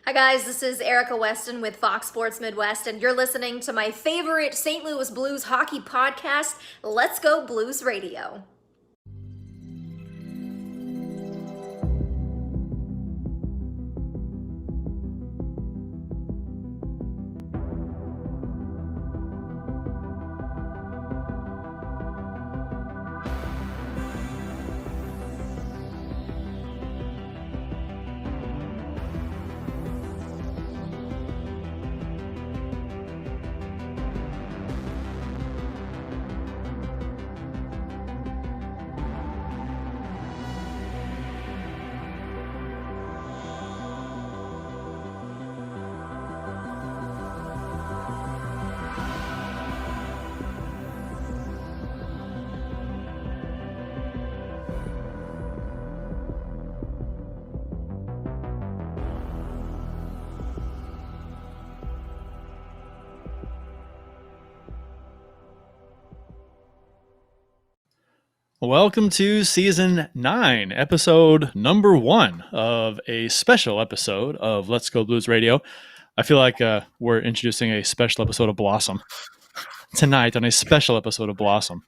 Hi guys, this is Erica Weston with Fox Sports Midwest, and you're listening to my favorite St. Louis Blues hockey podcast, Let's Go Blues Radio. Welcome to Season 9, episode number 1 of a special episode of Let's Go Blues Radio. I feel like we're introducing a special episode of Blossom tonight on a special episode of Blossom.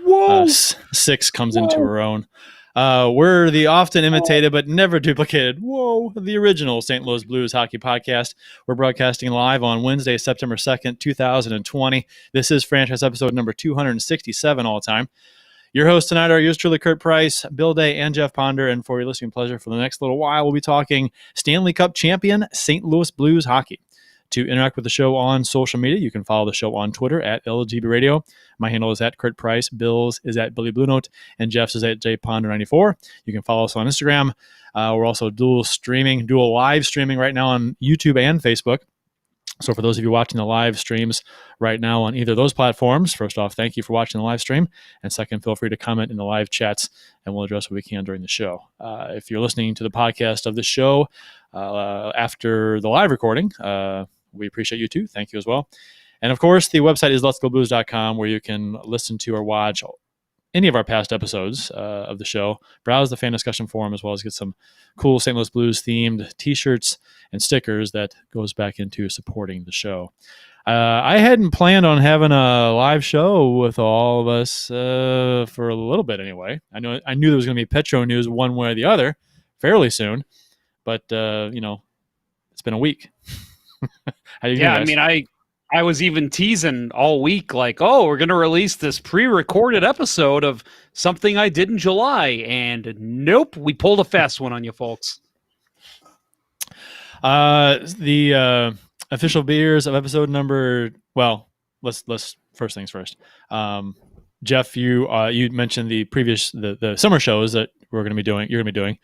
Whoa! 6 comes into her own. We're the often imitated but never duplicated, the original St. Louis Blues hockey podcast. We're broadcasting live on Wednesday, September 2nd, 2020. This is franchise episode number 267 all time. Your hosts tonight are yours truly, Kurt Price, Bill Day, and Jeff Ponder. And for your listening pleasure for the next little while, we'll be talking Stanley Cup champion St. Louis Blues hockey. To interact with the show on social media, you can follow the show on Twitter at LGB Radio. My handle is at Kurt Price, Bill's is at Billy Blue Note, and Jeff's is at JPonder94. You can follow us on Instagram. We're also dual live streaming right now on YouTube and Facebook. So for those of you watching the live streams right now on either of those platforms, first off, thank you for watching the live stream. And second, feel free to comment in the live chats, and we'll address what we can during the show. If you're listening to the podcast of the show after the live recording, we appreciate you too. Thank you as well. And of course, the website is letsgoblues.com, where you can listen to or watch any of our past episodes of the show, browse the fan discussion forum, as well as get some cool St. Louis Blues themed t-shirts and stickers that goes back into supporting the show. I hadn't planned on having a live show with all of us for a little bit anyway. I knew there was going to be Petro news one way or the other fairly soon, but it's been a week. How you doing, guys? I mean, I was even teasing all week, like, we're going to release this pre-recorded episode of something I did in July, and nope, we pulled a fast one on you folks. The official beers of episode number. Well, let's first things first. Jeff, you mentioned the summer shows that we're going to be doing. You're going to be doing,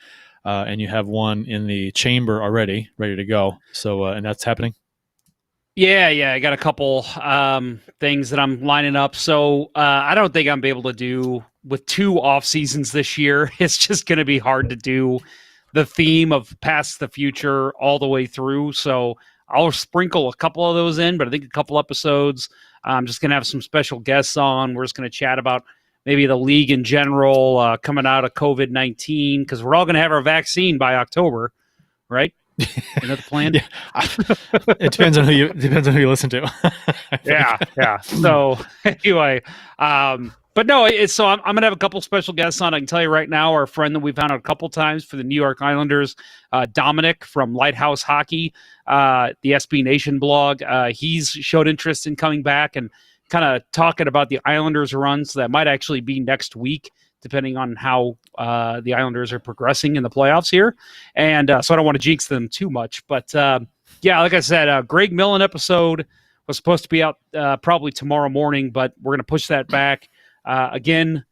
and you have one in the chamber already, ready to go. So, and that's happening. Yeah, I got a couple things that I'm lining up. So I don't think I'm be able to do with 2 off seasons this year. It's just going to be hard to do the theme of past the future all the way through. So I'll sprinkle a couple of those in, but I think a couple episodes, I'm just going to have some special guests on. We're just going to chat about maybe the league in general, coming out of COVID-19, because we're all going to have our vaccine by October, right? Isn't that the plan? Yeah. It depends on who you listen to. Yeah. So anyway, but no, so I'm going to have a couple special guests on. I can tell you right now, our friend that we've had on a couple times for the New York Islanders, Dominic from Lighthouse Hockey, the SB Nation blog. He's showed interest in coming back and kind of talking about the Islanders run. So that might actually be next week, depending on how the Islanders are progressing in the playoffs here. And so I don't want to jinx them too much. But like I said, Greg Millen episode was supposed to be out probably tomorrow morning, but we're going to push that back. Again,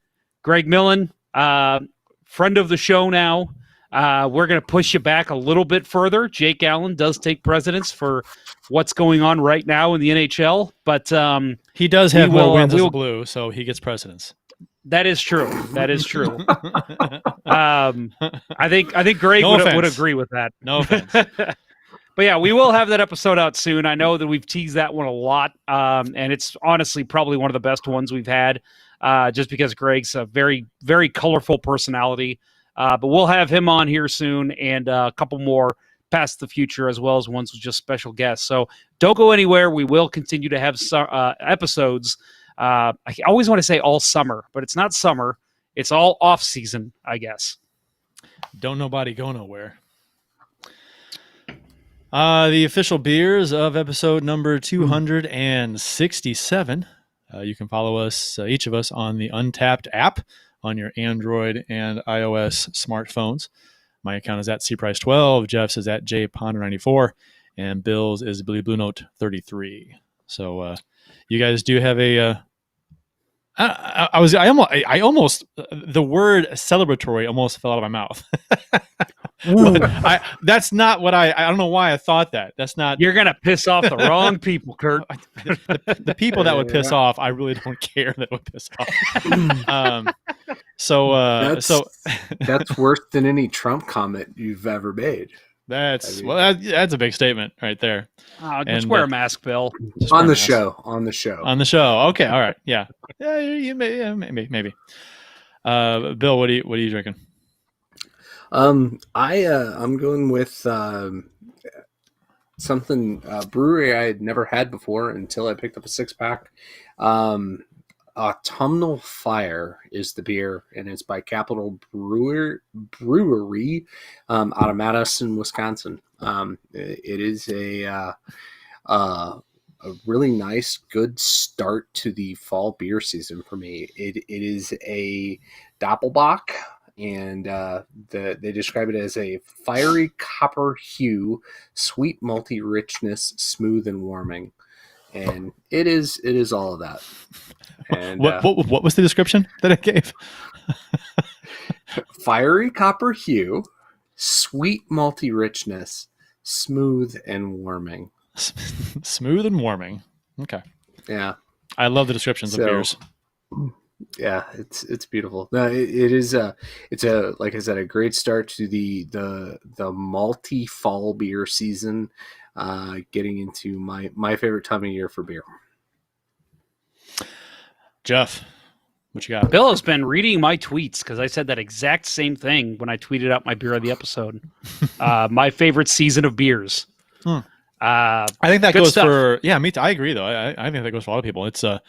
Greg Millen, friend of the show now. We're going to push you back a little bit further. Jake Allen does take precedence for what's going on right now in the NHL. But he does have more wins as a Blue, so he gets precedence. That is true. I think Greg would agree with that. No offense. But yeah, we will have that episode out soon. I know that we've teased that one a lot, and it's honestly probably one of the best ones we've had, just because Greg's a very, very colorful personality. But we'll have him on here soon, and a couple more past the future, as well as ones with just special guests. So don't go anywhere. We will continue to have episodes. I always want to say all summer, but it's not summer. It's all off season, I guess. Don't nobody go nowhere. The official beers of episode number 267. You can follow us, each of us, on the Untapped app on your Android and iOS smartphones. My account is at cprice12, Jeff's is at jponder94, and Bill's is Billy Blue Note 33. So you guys do have a. I almost the word celebratory almost fell out of my mouth. That's not what I don't know why I thought that. That's not. You're gonna piss off the wrong people, Kurt. The people that would piss off, I really don't care that would piss off. That's worse than any Trump comment you've ever made. That's a big statement right there. Just wear a mask, Bill. On the show. Okay, all right, yeah, maybe. Bill, what are you drinking? I'm going with something brewery I had never had before until I picked up a 6-pack. Autumnal Fire is the beer, and it's by Capital Brewery out of Madison, Wisconsin. It is a really nice, good start to the fall beer season for me. It is a Doppelbock, and they describe it as a fiery copper hue, sweet malty richness, smooth and warming. And it is all of that. And what was the description that I gave? Fiery copper hue, sweet malty richness, smooth and warming. Smooth and warming. Okay. Yeah. I love the descriptions of beers. Yeah, it's beautiful. No, it's a like I said, a great start to the malty fall beer season. Getting into my favorite time of year for beer. Jeff, what you got? Bill has been reading my tweets because I said that exact same thing when I tweeted out my beer of the episode. My favorite season of beers. I think that goes stuff. for me too. I agree though. I think that goes for a lot of people. It's when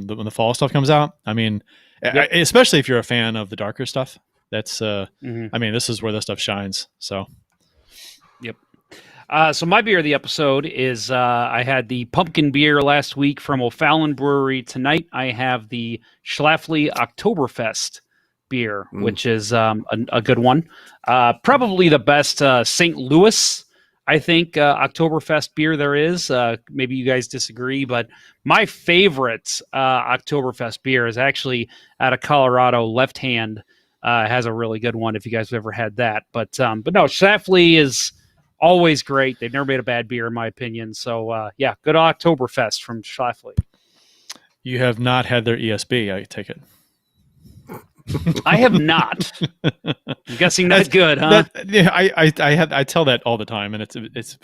the fall stuff comes out. I mean, especially if you're a fan of the darker stuff. That's I mean, this is where this stuff shines. So. Yep. So my beer of the episode is I had the pumpkin beer last week from O'Fallon Brewery. Tonight I have the Schlafly Oktoberfest beer, which is a good one. Probably the best St. Louis, I think, Oktoberfest beer there is. Maybe you guys disagree, but my favorite Oktoberfest beer is actually out of Colorado. Left Hand has a really good one if you guys have ever had that. But no, Schlafly is always great. They've never made a bad beer, in my opinion. So, good Oktoberfest from Schlafly. You have not had their ESB, I take it. I have not. I'm guessing that's good, huh? I tell that all the time, and it's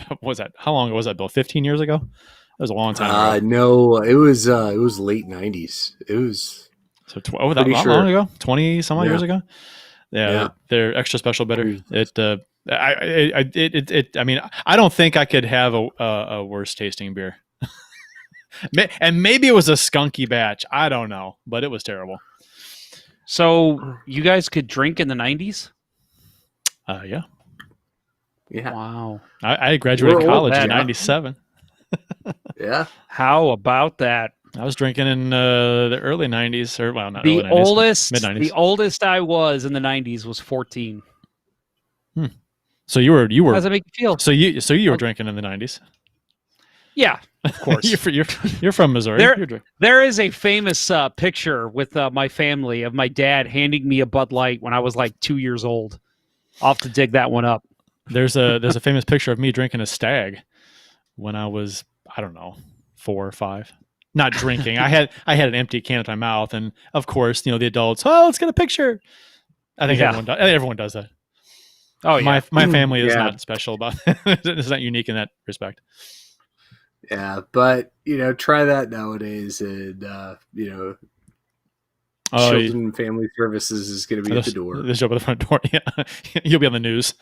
what was that? How long was that, Bill? 15 years ago? That was a long time ago. No, it was late 90s. It was that long ago? 20 some odd years ago? Yeah, they're extra special bitter. I mean, I don't think I could have a worse tasting beer. And maybe it was a skunky batch. I don't know, but it was terrible. So you guys could drink in the 90s? Yeah. Wow. I graduated college in 97. Yeah. How about that? I was drinking in the early 90s, or well, not the early 90s, oldest, mid-90s. The oldest I was in the 90s was 14. So you were. How does that make you feel? So you were drinking in the 90s. Yeah, of course. you're from Missouri. There is a famous picture with my family of my dad handing me a Bud Light when I was like 2 years old. I'll have to dig that one up. There's a famous picture of me drinking a Stag when I was, I don't know, 4 or 5. Not drinking. I had an empty can at my mouth, and of course, the adults. Oh, let's get a picture. I think everyone does that. Oh yeah. My family is not special about it's not unique in that respect. Yeah, but try that nowadays, and Children and Family Services is going to be at the door. There's up at the front door. Yeah, you'll be on the news.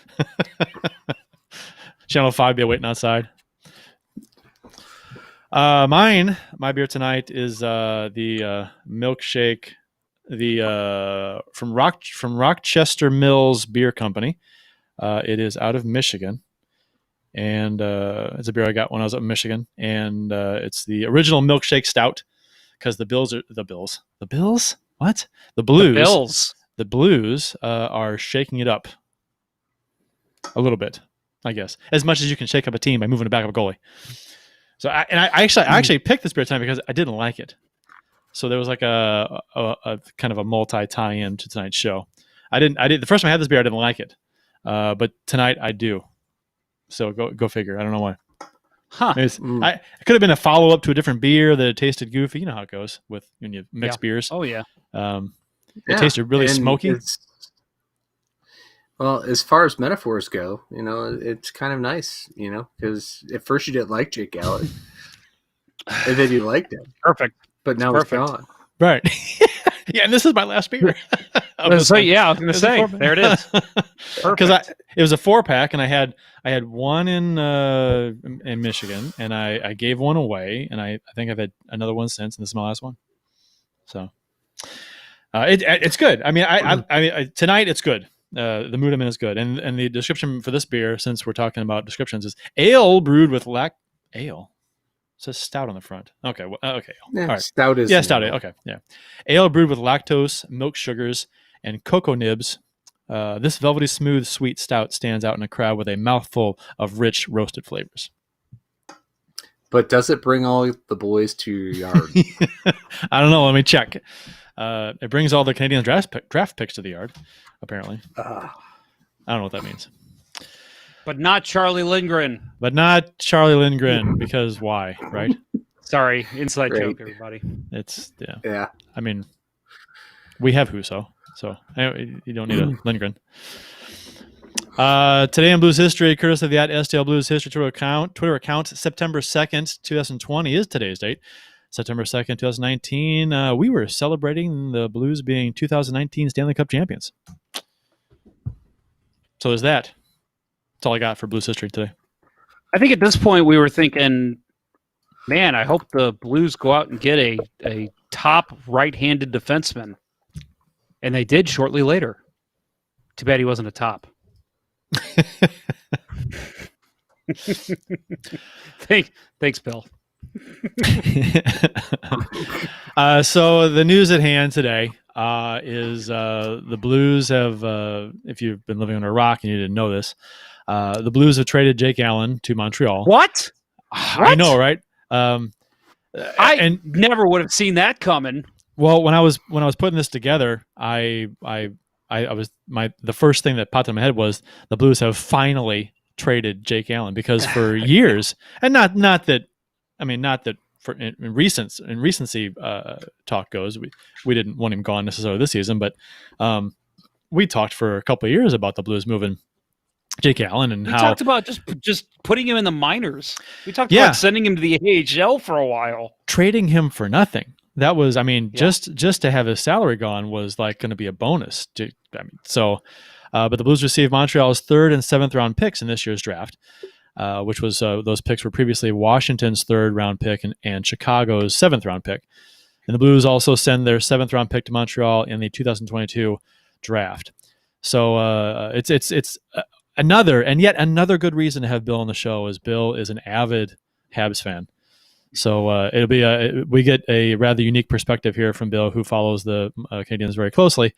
Channel 5 be waiting outside. My beer tonight is the milkshake, from Rochester Mills Beer Company. It is out of Michigan, and it's a beer I got when I was up in Michigan, and it's the original milkshake stout, because the Blues, the Blues are shaking it up a little bit, I guess, as much as you can shake up a team by moving a backup goalie. So I actually picked this beer tonight because I didn't like it. So there was like a kind of a multi tie-in to tonight's show. I didn't. The first time I had this beer, I didn't like it, but tonight I do. So go figure. I don't know why. Huh? It could have been a follow up to a different beer that tasted goofy. You know how it goes with when you mix beers. Oh yeah. It tasted really smoky. Well, as far as metaphors go, it's kind of nice, because at first you didn't like Jake Allen, and then you liked him. Perfect. But now it's gone. Right. Yeah, and this is my last beer. I was going to say, there it is. Because it was a 4-pack, and I had one in Michigan, and I gave one away, and I think I've had another one since, and this is my last one. So it's good. I mean, I tonight it's good. The mood I'm in is good, and the description for this beer, since we're talking about descriptions, is ale brewed with ale. It says stout on the front. Okay. Okay. Yeah, all right. Stout is. Yeah, stout. Okay. Yeah. Ale brewed with lactose, milk sugars, and cocoa nibs. This velvety, smooth, sweet stout stands out in a crowd with a mouthful of rich roasted flavors. But does it bring all the boys to your yard? I don't know. Let me check. It brings all the Canadian draft picks to the yard, apparently. I don't know what that means. But not Charlie Lindgren. Because why, right? Sorry, inside joke, everybody. It's yeah. I mean, we have Huso, so you don't need a Lindgren. Today in Blues history, courtesy of the @STL Blues History Twitter account, September 2nd, 2020 is today's date. September 2nd, 2019, we were celebrating the Blues being 2019 Stanley Cup champions. So there's that. That's all I got for Blues history today. I think at this point we were thinking, man, I hope the Blues go out and get a top right-handed defenseman. And they did shortly later. Too bad he wasn't a top. Thanks, Bill. So the news at hand today is the Blues have, if you've been living under a rock and you didn't know this, the Blues have traded Jake Allen to Montreal. What? I know, right? I never would have seen that coming. Well, when I was putting this together, the first thing that popped in my head was the Blues have finally traded Jake Allen, because for years, and not that for in recency talk goes, we didn't want him gone necessarily this season, but we talked for a couple of years about the Blues moving Jake Allen, and we how talked about just putting him in the minors. We talked about sending him to the AHL for a while, trading him for nothing. That was, just to have his salary gone was like going to be a bonus. But the Blues received Montreal's 3rd and 7th round picks in this year's draft, which was those picks were previously Washington's 3rd round pick and Chicago's 7th round pick. And the Blues also send their 7th round pick to Montreal in the 2022 draft. So it's yet another good reason to have Bill on the show, is Bill is an avid Habs fan. So it'll be we get a rather unique perspective here from Bill, who follows the Canadiens very closely,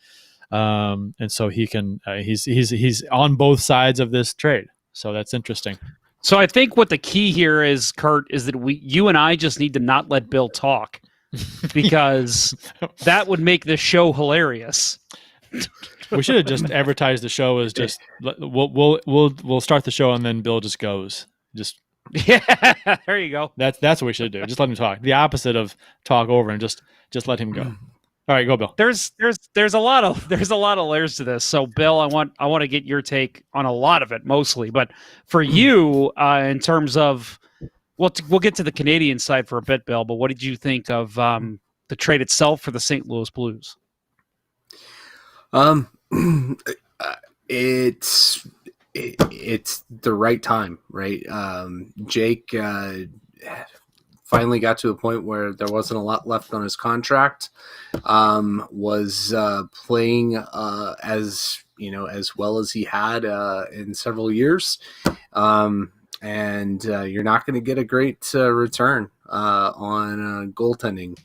and so he can he's on both sides of this trade. So that's interesting. So I think what the key here is, Kurt, is that you and I just need to not let Bill talk, because that would make this show hilarious. We should have just advertised the show as just we'll start the show and then Bill just goes. Yeah, there you go. That's what we should do. Just let him talk. The opposite of talk over, and just let him go. All right, go, Bill. There's a lot of layers to this. So, Bill, I want to get your take on a lot of it, mostly. But for you, in terms of, we'll get to the Canadian side for a bit, Bill. But what did you think of the trade itself for the St. Louis Blues? It's it's the right time, right? Jake finally got to a point where there wasn't a lot left on his contract. Was playing as well as he had in several years, and you're not going to get a great return on goaltending.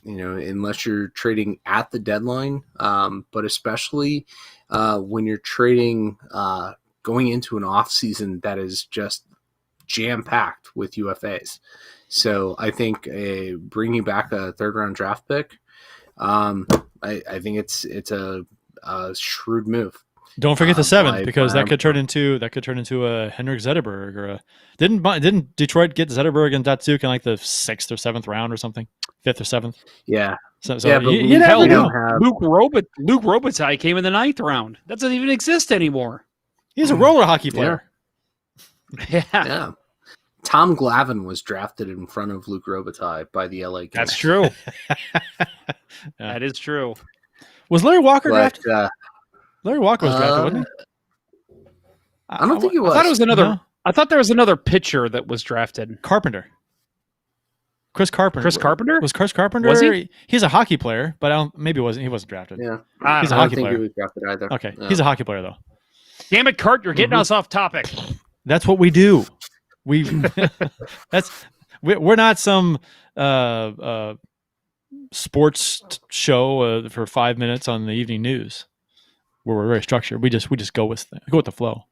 Unless you're trading at the deadline, but especially when you're trading going into an off season that is just jam-packed with UFAs. So I think bringing back a third-round draft pick, I think it's a shrewd move. Don't forget the seventh, because that could turn into a Henrik Zetterberg or a didn't Detroit get Zetterberg and Datsuk in like the 6th or 7th round or something, 5th or 7th? Yeah. So yeah, but you never know. Luke Robitaille came in the 9th round. That doesn't even exist anymore. He's a roller hockey player. Yeah. Tom Glavine was drafted in front of Luke Robitaille by the LA Kings. That's true. That is true. Was Larry Walker drafted? Larry Walker was drafted, wasn't he? I don't think he was. I thought it was another. No? I thought there was another pitcher that was drafted. Carpenter. Chris Carpenter. Chris Carpenter? Was Chris Carpenter? Was he? He's a hockey player, but he wasn't drafted. Yeah. He's a hockey player. He was drafted either. Okay. No. He's a hockey player though. Damn it, Cart, you're getting us off topic. That's what we do. We're not some sports show for 5 minutes on the evening news where we're very structured. We just go with the flow.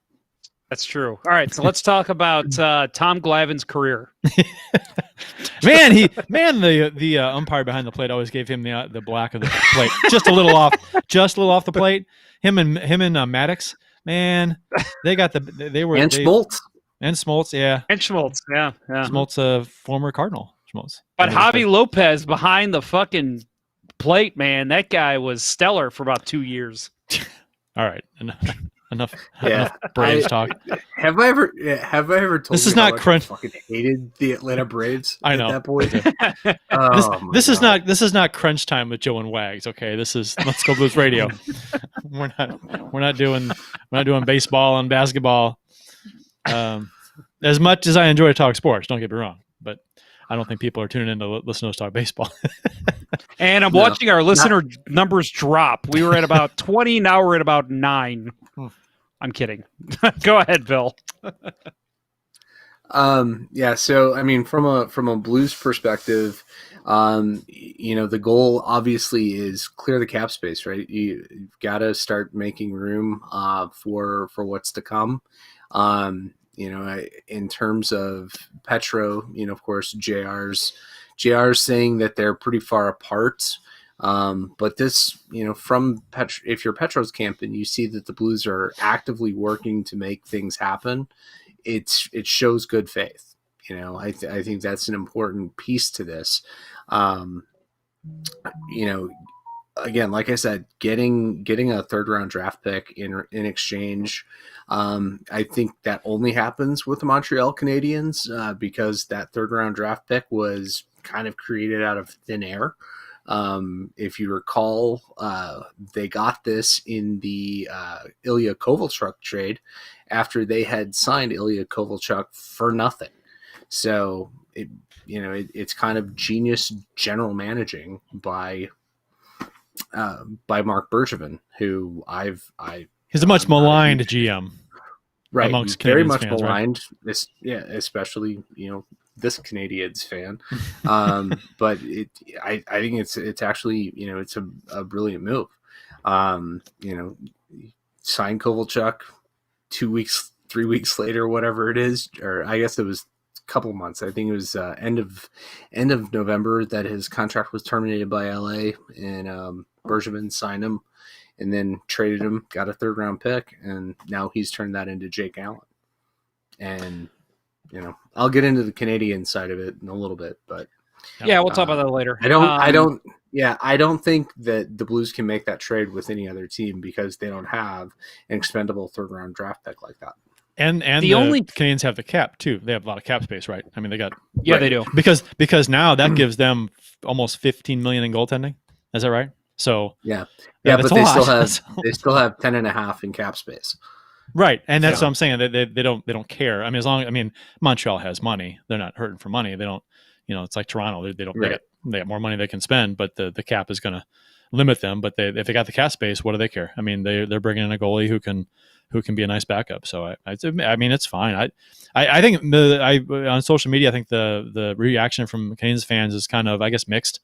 That's true. All right, so let's talk about Tom Glavine's career. The umpire behind the plate always gave him the black of the plate, just a little off the plate. Him and Maddox, man, they got Schmaltz. And Schmaltz, yeah. And Schmaltz, yeah. Schmaltz, a former Cardinal. Schmaltz. But Javi Lopez behind the fucking plate, man, that guy was stellar for about 2 years. All right, enough Braves talk. Have I ever told this you is not how crunch. I fucking hated the Atlanta Braves I know. at that point? This is not crunch time with Joe and Wags. Okay, this is Let's Go Blues Radio. we're not doing baseball and basketball. As much as I enjoy to talk sports, don't get me wrong, but I don't think people are tuning in to listen to us talk baseball. And I'm watching our listener numbers drop. We were at about 20, now we're at about 9. I'm kidding. Go ahead, Bill. So I mean, from a Blues perspective, the goal obviously is clear the cap space, right? You've got to start making room for what's to come. In terms of Petro, of course, JR's saying that they're pretty far apart. But this, from if you're Petro's camp and you see that the Blues are actively working to make things happen, it shows good faith. I think that's an important piece to this. Again, like I said, getting a third round draft pick in exchange, I think that only happens with the Montreal Canadiens because that third round draft pick was kind of created out of thin air. If you recall, they got this in the Ilya Kovalchuk trade after they had signed Ilya Kovalchuk for nothing. So it's kind of genius general managing by Mark Bergevin, who he's a much maligned GM, right? Amongst very Canadiens much fans, maligned. Right? Especially this Canadiens fan. But I think it's actually it's a brilliant move. Sign Kovalchuk 2 weeks, 3 weeks later, whatever it is, or I guess it was a couple months. I think it was end of November that his contract was terminated by LA, and Bergevin signed him and then traded him, got a third round pick, and now he's turned that into Jake Allen. And I'll get into the Canadian side of it in a little bit, but yeah, we'll talk about that later. I don't think that the Blues can make that trade with any other team because they don't have an expendable third round draft pick like that. And the only Canadiens have the cap too. They have a lot of cap space, right? I mean, they got they do because now that gives them almost $15 million in goaltending. Is that right? So but they still have 10.5 in cap space. Right, and that's Yeah. what I'm saying. They don't care. I mean, Montreal has money. They're not hurting for money. They don't. It's like Toronto. They don't. Right. They got more money they can spend, but the cap is going to limit them. But if they got the cap space, what do they care? I mean, they're bringing in a goalie who can be a nice backup. So I mean, it's fine. I think on social media, I think the reaction from Canadiens fans is kind of, I guess, mixed.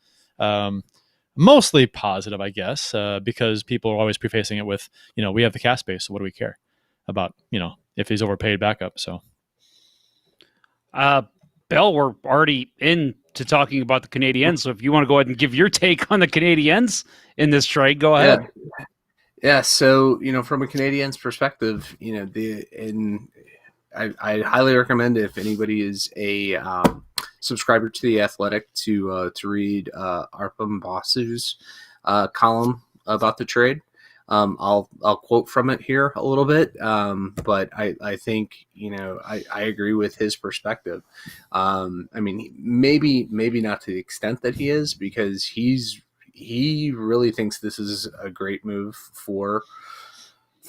Mostly positive, I guess, because people are always prefacing it with, we have the cap space, so what do we care about, if he's overpaid backup? So, Bell, we're already into talking about the Canadiens. So if you want to go ahead and give your take on the Canadiens in this trade, go ahead. Yeah. So, from a Canadiens perspective, I highly recommend, if anybody is a subscriber to The Athletic, to read Arpam Basu's column about the trade. I'll quote from it here a little bit, but I think I agree with his perspective. I mean, maybe not to the extent that he is, because he really thinks this is a great move for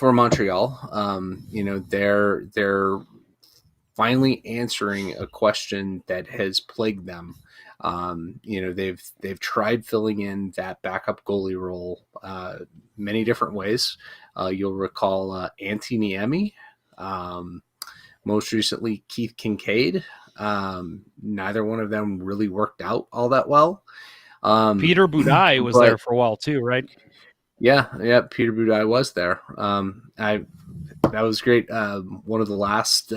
Montreal. They're finally answering a question that has plagued them. They've tried filling in that backup goalie role many different ways. You'll recall Antti Niemi, most recently Keith Kincaid. Neither one of them really worked out all that well. Peter Budaj was there for a while too, right? Yeah, Peter Budaj was there. That was great. One of the last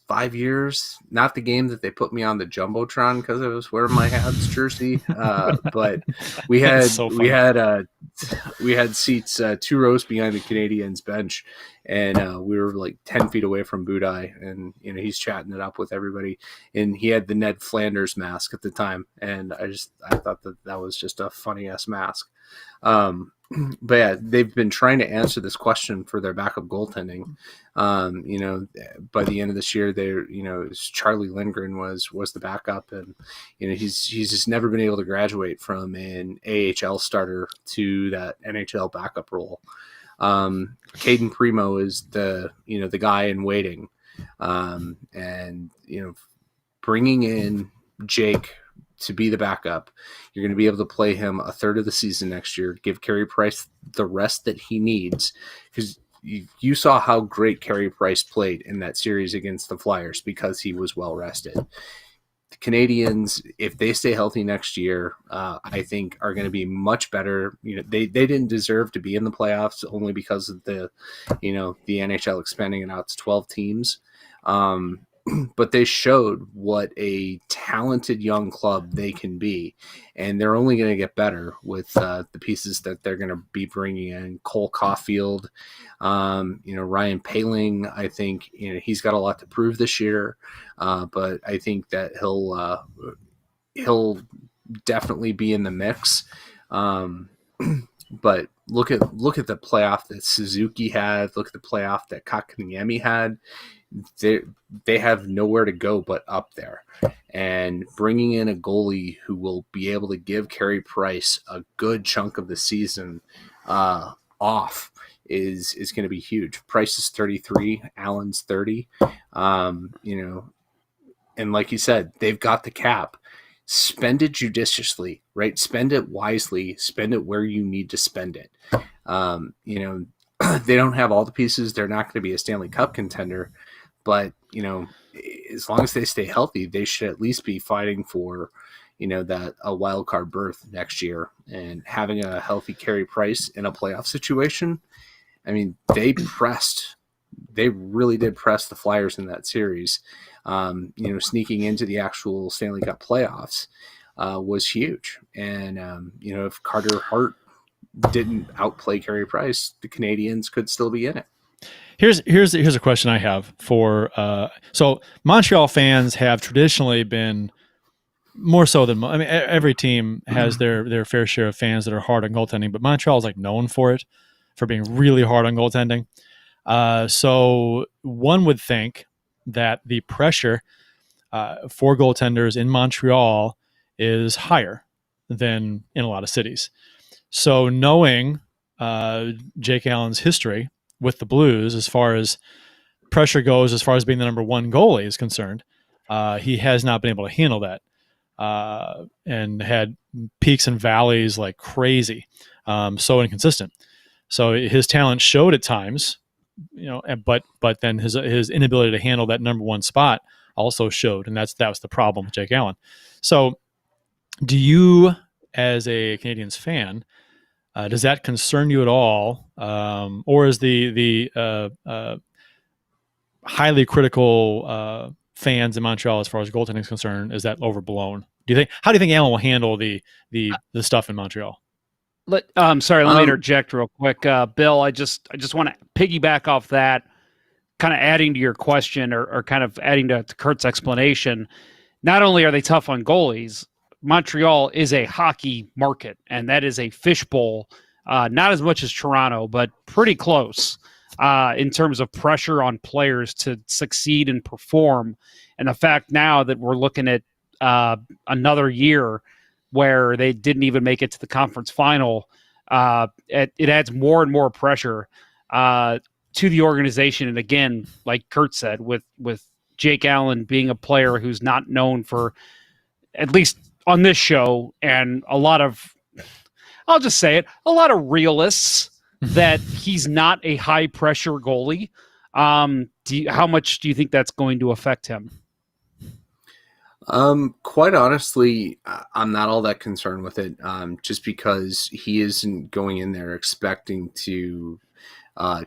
5 years, not the game that they put me on the Jumbotron because I was wearing my Habs jersey, but we had seats 2 rows behind the Canadiens bench, and we were like 10 feet away from Budaj, and he's chatting it up with everybody, and he had the Ned Flanders mask at the time, and I thought that was just a funny ass mask. But yeah, they've been trying to answer this question for their backup goaltending. By the end of this year, Charlie Lindgren was the backup, and he's just never been able to graduate from an AHL starter to that NHL backup role. Caden Primo is the guy in waiting, and bringing in Jake to be the backup. You're going to be able to play him a third of the season next year, give Carey Price the rest that he needs, because you saw how great Carey Price played in that series against the Flyers because he was well rested. The Canadiens, if they stay healthy next year, I think are going to be much better. They didn't deserve to be in the playoffs only because of the NHL expanding it out to 12 teams. But they showed what a talented young club they can be, and they're only going to get better with the pieces that they're going to be bringing in. Cole Caulfield, Ryan Poehling. I think he's got a lot to prove this year, but I think that he'll definitely be in the mix. But look at the playoff that Suzuki had. Look at the playoff that Kotkaniemi had. They have nowhere to go but up there, and bringing in a goalie who will be able to give Carey Price a good chunk of the season off is going to be huge. Price is 33, Allen's 30. And like you said, they've got the cap. Spend it judiciously, right? Spend it wisely. Spend it where you need to spend it. They don't have all the pieces. They're not going to be a Stanley Cup contender, but as long as they stay healthy, they should at least be fighting for that a wild card berth next year. And having a healthy Carey Price in a playoff situation, I mean, they really did press the Flyers in that series. Sneaking into the actual Stanley Cup playoffs was huge. And if Carter Hart didn't outplay Carey Price, the Canadiens could still be in it. Here's a question I have for so Montreal fans have traditionally been more so than every team has their fair share of fans that are hard on goaltending, but Montreal is like known for it, for being really hard on goaltending. So one would think that the pressure for goaltenders in Montreal is higher than in a lot of cities. So knowing Jake Allen's history with the Blues as far as pressure goes, as far as being the number one goalie is concerned. He has not been able to handle that and had peaks and valleys like crazy, so inconsistent. So his talent showed at times, but then his inability to handle that number one spot also showed, and that was the problem with Jake Allen. So do you, as a Canadiens fan, does that concern you at all, or is the highly critical fans in Montreal as far as goaltending is concerned, is that overblown? How do you think Allen will handle the stuff in Montreal? Let me interject real quick, Bill. I just want to piggyback off that, kind of adding to your question or kind of adding to Kurt's explanation. Not only are they tough on goalies, Montreal is a hockey market, and that is a fishbowl. Not as much as Toronto, but pretty close in terms of pressure on players to succeed and perform. And the fact now that we're looking at another year where they didn't even make it to the conference final, it adds more and more pressure to the organization. And again, like Kurt said, with Jake Allen being a player who's not known for, at least on this show, and a lot of, I'll just say it, a lot of realists that he's not a high pressure goalie. How much do you think that's going to affect him? Quite honestly, I'm not all that concerned with it. Just because he isn't going in there expecting to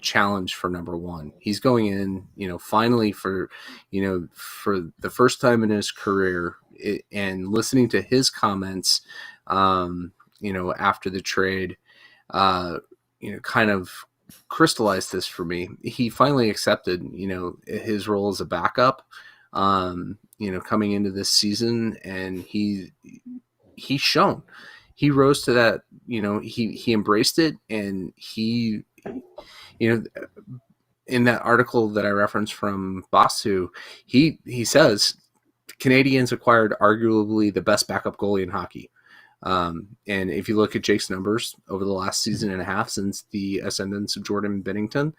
challenge for number one. He's going in, finally for the first time in his career, and listening to his comments, after the trade, kind of crystallized this for me. He finally accepted, his role as a backup, coming into this season, and he's shown. He rose to that, he embraced it, and he, in that article that I referenced from Basu, he says Canadiens acquired arguably the best backup goalie in hockey. And if you look at Jake's numbers over the last season and a half since the ascendance of Jordan Binnington,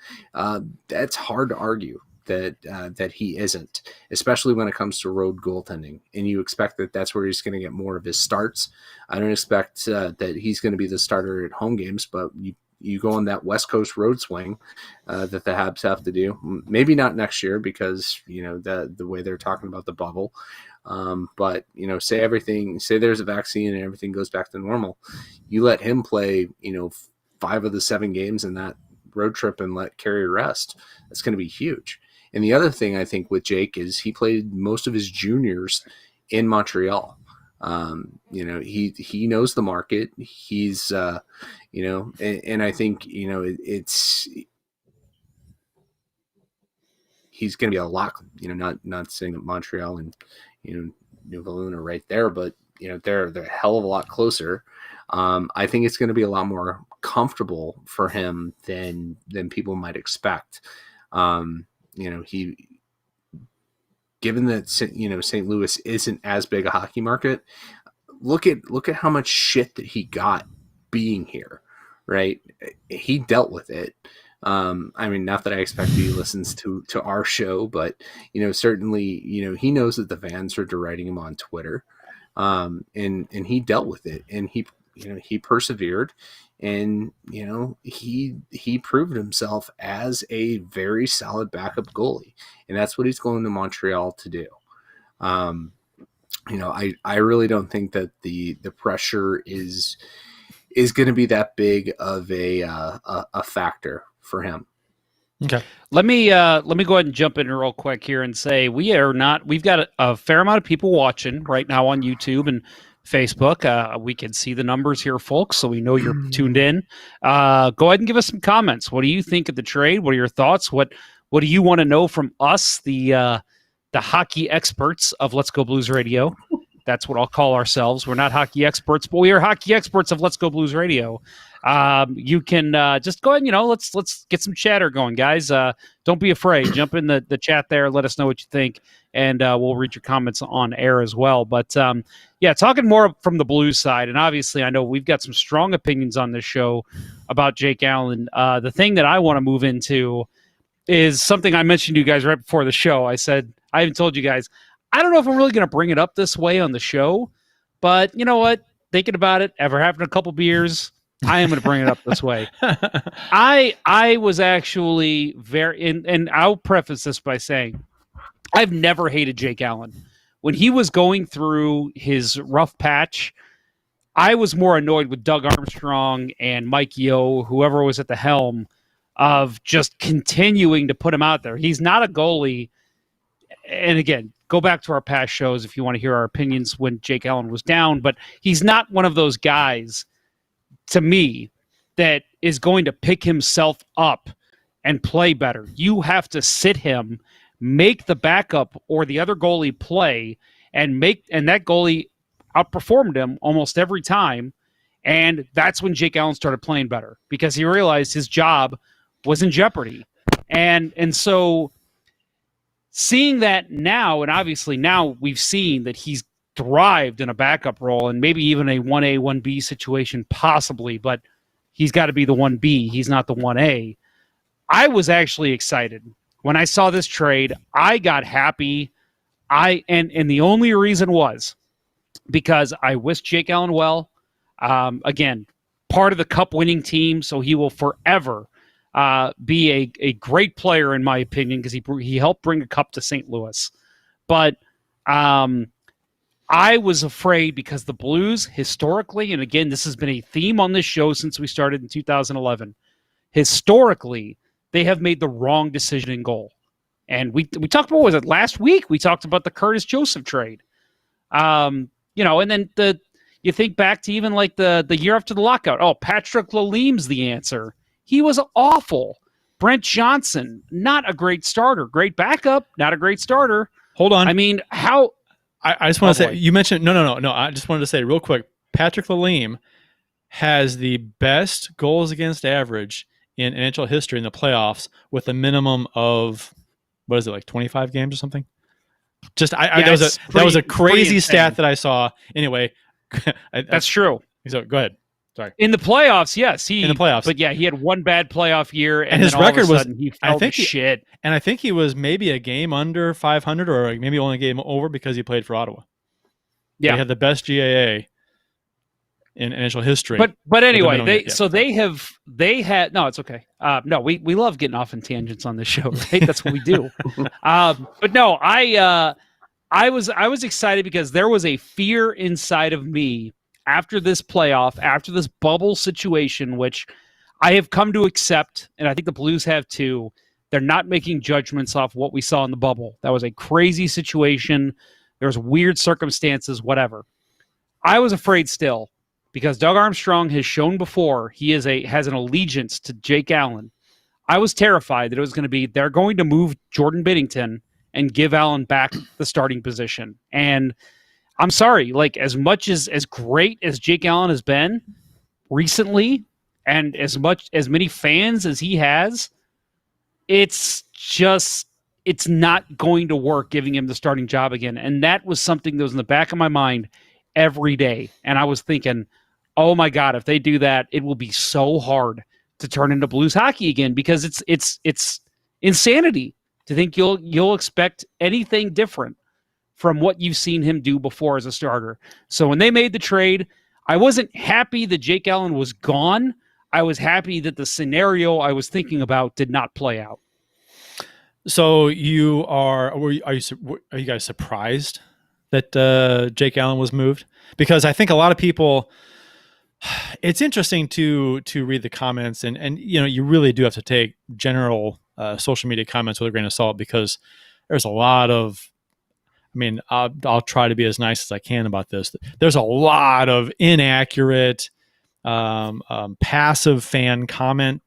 that's hard to argue that he isn't, especially when it comes to road goaltending. And you expect that that's where he's going to get more of his starts. I don't expect that he's going to be the starter at home games, but you go on that West Coast road swing that the Habs have to do. Maybe not next year because, the way they're talking about the bubble. But, say there's a vaccine and everything goes back to normal. You let him play, 5 of the 7 games in that road trip and let Carey rest. That's going to be huge. And the other thing I think with Jake is he played most of his juniors in Montreal. He knows the market. He's, and I think, he's going to be a lot, not saying that Montreal and, New Balloon are right there, but, they're a hell of a lot closer. I think it's going to be a lot more comfortable for him than people might expect. Given that, St. Louis isn't as big a hockey market, look at how much shit that he got being here, right? He dealt with it. Not that I expect he listens to our show, but, certainly, he knows that the fans are deriding him on Twitter. And he dealt with it, and he persevered, and, he proved himself as a very solid backup goalie, and that's what he's going to Montreal to do. I really don't think that the pressure is going to be that big of a factor for him. Okay. Let me go ahead and jump in real quick here and say we've got a fair amount of people watching right now on YouTube and Facebook. We can see the numbers here, folks, so we know you're tuned in. Go ahead and give us some comments. What do you think of the trade? What are your thoughts? What do you want to know from us, the hockey experts of Let's Go Blues Radio? That's what I'll call ourselves. We're not hockey experts, but we are hockey experts of Let's Go Blues Radio. You can just go ahead and, let's get some chatter going, guys. Don't be afraid. Jump in the chat there. Let us know what you think, and we'll read your comments on air as well. But, talking more from the Blues side, and obviously I know we've got some strong opinions on this show about Jake Allen. The thing that I want to move into is something I mentioned to you guys right before the show. I said, I even told you guys, I don't know if I'm really going to bring it up this way on the show, but you know what? Thinking about it, after having a couple beers, I am going to bring it up this way. I was actually and I'll preface this by saying, I've never hated Jake Allen. When he was going through his rough patch, I was more annoyed with Doug Armstrong and Mike Yeo, whoever was at the helm, of just continuing to put him out there. He's not a goalie. And again, go back to our past shows if you want to hear our opinions when Jake Allen was down, but he's not one of those guys, to me, that is going to pick himself up and play better. You have to sit him, make the backup or the other goalie play, and that goalie outperformed him almost every time. And that's when Jake Allen started playing better, because he realized his job was in jeopardy. And so seeing that now, and obviously now we've seen that he's thrived in a backup role and maybe even a 1A, 1B situation possibly, but he's got to be the 1B. He's not the 1A. I was actually excited. When I saw this trade, I got happy. And the only reason was because I wish Jake Allen well. Again, part of the cup winning team, so he will forever be a great player in my opinion, because he helped bring a cup to St. Louis. But I was afraid because the Blues historically, and again, this has been a theme on this show since we started in 2011, historically, they have made the wrong decision in goal. And we talked about, was it last week? We talked about the Curtis Joseph trade. And then you think back to even like the year after the lockout. Oh, Patrick Lalem's the answer. He was awful. Brent Johnson, not a great starter. Great backup, not a great starter. Hold on. I mean, how... I just want to say, you mentioned, no. I just wanted to say real quick, Patrick Laleme has the best goals against average in NHL history in the playoffs with a minimum of, what is it, like 25 games or something? Just that was a crazy stat that I saw. Anyway, that's true. So go ahead. Sorry. In the playoffs, yes, in the playoffs, but yeah, he had one bad playoff year, and his then all record of a sudden was, he fell to shit. And I think he was maybe a game under 500, or maybe only a game over because he played for Ottawa. Yeah, he had the best GAA in NHL history. But anyway, they had no, it's okay. No, we love getting off in tangents on this show, right? That's what we do. But no, I was excited because there was a fear inside of me after this playoff, after this bubble situation, which I have come to accept, and I think the Blues have too. They're not making judgments off what we saw in the bubble. That was a crazy situation. There's weird circumstances, whatever. I was afraid still, because Doug Armstrong has shown before he has an allegiance to Jake Allen. I was terrified that it was going to be, they're going to move Jordan Binnington and give Allen back the starting position. And I'm sorry, like as great as Jake Allen has been recently, and as many fans as he has, it's not going to work giving him the starting job again. And that was something that was in the back of my mind every day. And I was thinking, oh my God, if they do that, it will be so hard to turn into Blues hockey again, because it's insanity to think you'll expect anything different from what you've seen him do before as a starter. So when they made the trade, I wasn't happy that Jake Allen was gone. I was happy that the scenario I was thinking about did not play out. So are you guys surprised that Jake Allen was moved? Because I think a lot of people, it's interesting to read the comments, and you really do have to take general social media comments with a grain of salt, because there's a lot of, I'll try to be as nice as I can about this. There's a lot of inaccurate, passive fan comment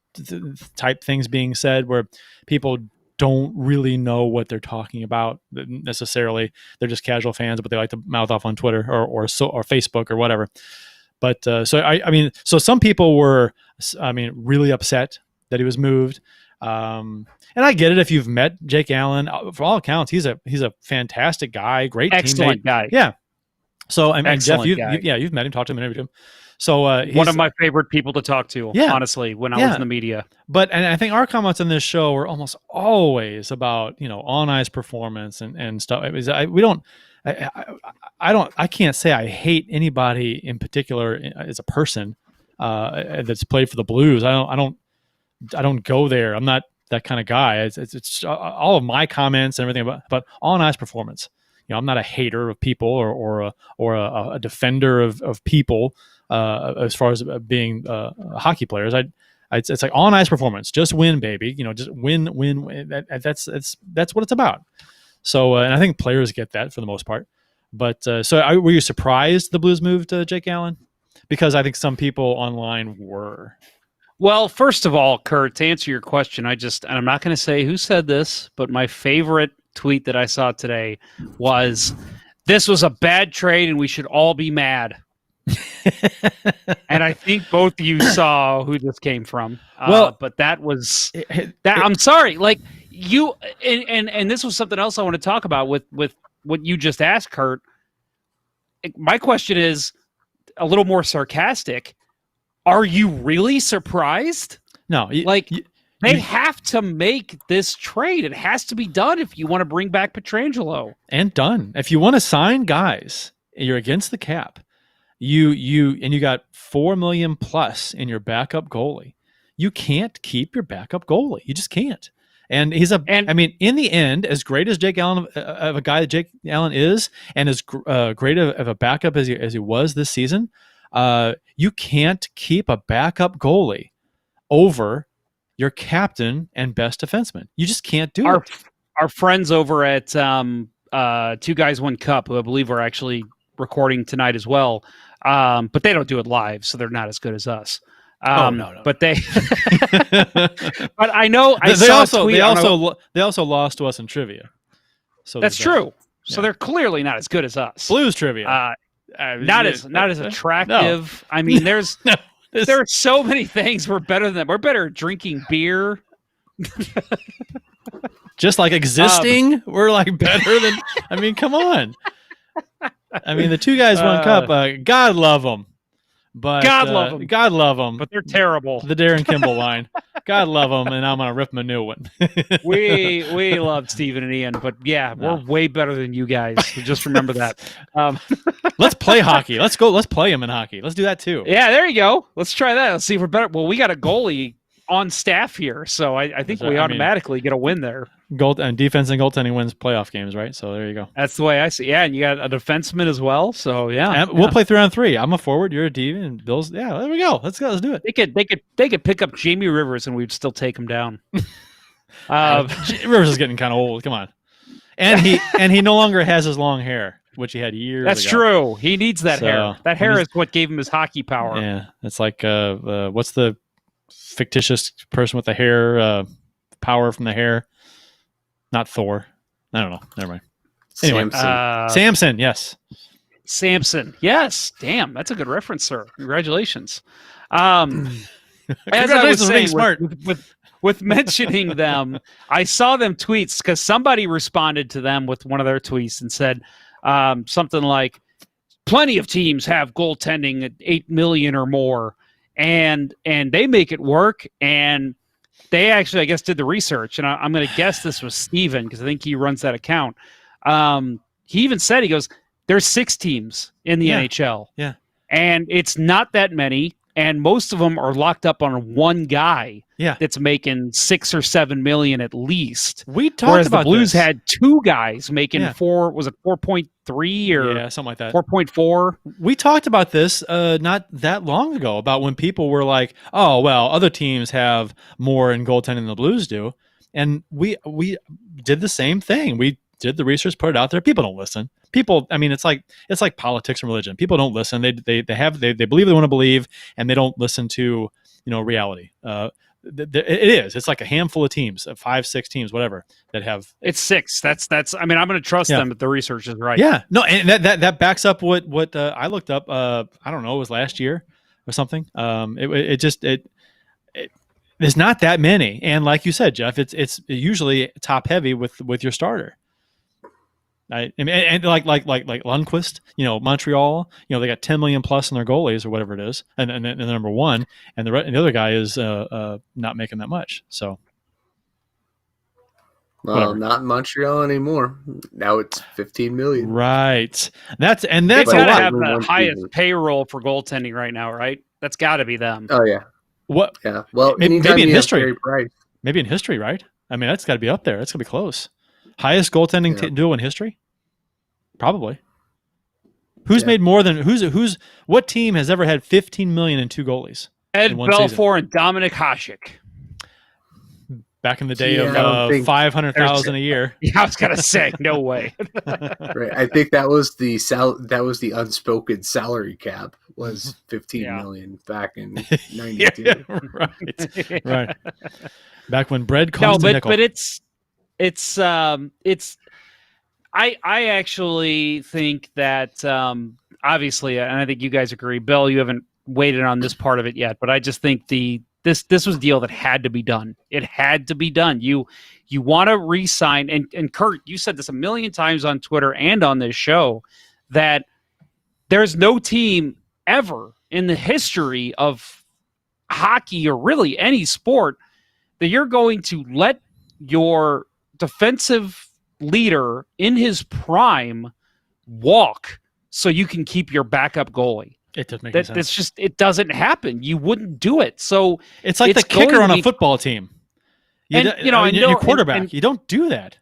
type things being said, where people don't really know what they're talking about necessarily. They're just casual fans, but they like to mouth off on Twitter or Facebook or whatever. But so some people were, really upset that he was moved. And I get it. If you've met Jake Allen, for all accounts, he's a fantastic guy, great Excellent teammate. guy. Yeah. So Excellent Jeff, guy. you've met him, talked to him, interviewed him. So One of my favorite people to talk to, honestly, when I was in the media. And I think our comments on this show were almost always about, on ice performance and stuff. I can't say I hate anybody in particular as a person that's played for the Blues. I don't go there. I'm not that kind of guy. It's all of my comments and everything about on ice performance. I'm not a hater of people or a defender of people as far as being hockey players. It's like on ice performance. Just win, baby. Just win. That's what it's about. So, and I think players get that for the most part. But were you surprised the Blues moved Jake Allen? Because I think some people online were. Well, first of all, Kurt, to answer your question, and I'm not going to say who said this, but my favorite tweet that I saw today was, "This was a bad trade and we should all be mad." And I think both of you saw who this came from. But that was that. I'm sorry, like you, and this was something else I want to talk about with what you just asked, Kurt. My question is a little more sarcastic. Are you really surprised? No, they have to make this trade. It has to be done if you want to bring back Pietrangelo. And done. If you want to sign guys, you're against the cap. You got $4 million plus in your backup goalie. You can't keep your backup goalie. You just can't. And in the end, as great as Jake Allen of a guy that Jake Allen is, and as great of a backup as he was this season, you can't keep a backup goalie over your captain and best defenseman. You just can't do it. Our friends over at Two Guys One Cup, who I believe are actually recording tonight as well, but they don't do it live, so they're not as good as us. No. But they, but I know they also lost to us in trivia. So that's true. So they're clearly not as good as us. Blues trivia. Not as attractive. No. I mean, there are so many things we're better than them. We're better at drinking beer. Just like existing, we're like better than. I mean, come on. I mean, the Two Guys One Cup. God love them, but God love them. But they're terrible. The Darren Kimball line. God love them, and I'm gonna rip them a new one. we love Steven and Ian, but we're way better than you guys. So just remember that. Let's play hockey. Let's go. Let's play them in hockey. Let's do that too. Yeah, there you go. Let's try that. Let's see if we're better. Well, we got a goalie on staff here, so I think we automatically get a win there. Defense and goaltending wins playoff games, right? So there you go. That's the way I see. Yeah, and you got a defenseman as well. So we'll play 3-on-3. I'm a forward, you're a D, and Bill's. Yeah, there we go. Let's go. Let's do it. They could pick up Jamie Rivers, and we'd still take him down. Rivers is getting kind of old. Come on, and he no longer has his long hair, which he had years. That's ago. True. He needs that hair. That hair is what gave him his hockey power. Yeah, it's like what's the fictitious person with the hair? Power from the hair. Not Thor. I don't know. Never mind. Anyway, Samson. Yes. Samson. Yes. Damn, that's a good reference, sir. Congratulations. As I was saying, smart. With mentioning them, I saw them tweets because somebody responded to them with one of their tweets and said something like, "Plenty of teams have goaltending at $8 million or more, and they make it work." And they actually, I guess, did the research, and I'm going to guess this was Steven because I think he runs that account. He even said, he goes, "There's 6 teams in the NHL, and it's not that many, and most of them are locked up on one guy that's making $6 or $7 million at least." We talked about the Blues this. Had 2 guys making 4.3 or something like that, 4.4. We talked about this not that long ago about when people were like, "Oh, well, other teams have more in goaltending than the Blues do," and we did the same thing. We did the research, put it out there. People don't listen. People, I mean, it's like politics and religion. People don't listen. They believe they want to believe, and they don't listen to reality. it is. It's like a handful of teams, 5, 6 teams, whatever, that have. It's 6. That's. I mean, I'm going to trust them if the research is right. Yeah, no, and that backs up what I looked up. I don't know, it was last year or something. There's not that many, and like you said, Jeff, it's usually top heavy with your starter. And like Lundqvist, Montreal, they got 10 million plus in their goalies or whatever it is, and the number one, and the other guy is not making that much. So, well, whatever. Not in Montreal anymore. Now it's 15 million. Right. That's They've a got to lot. have the highest payroll for goaltending right now, right? That's got to be them. Oh yeah. What? Yeah. Well, maybe in history. Right. Maybe in history, right? I mean, that's got to be up there. That's got to be close. Highest goaltending duo in history? Probably. Who's made more than what team has ever had 15 million in 2 goalies? Ed Belfour and Dominic Hasek. Back in the day of 500,000 a year. Yeah, I was gonna say, no way. Right. I think that was the unspoken salary cap was 15 million back in 92. Right. Back when bread cost a nickel. But it's I actually think that obviously, and I think you guys agree, Bill, you haven't weighed in on this part of it yet, but I just think this was a deal that had to be done. It had to be done. You want to re-sign, and Kurt, you said this a million times on Twitter and on this show, that there's no team ever in the history of hockey or really any sport that you're going to let your defensive leader in his prime walk so you can keep your backup goalie. It doesn't make sense. It's just, it doesn't happen. You wouldn't do it. So it's like the kicker on a football team. Your quarterback. You don't do that.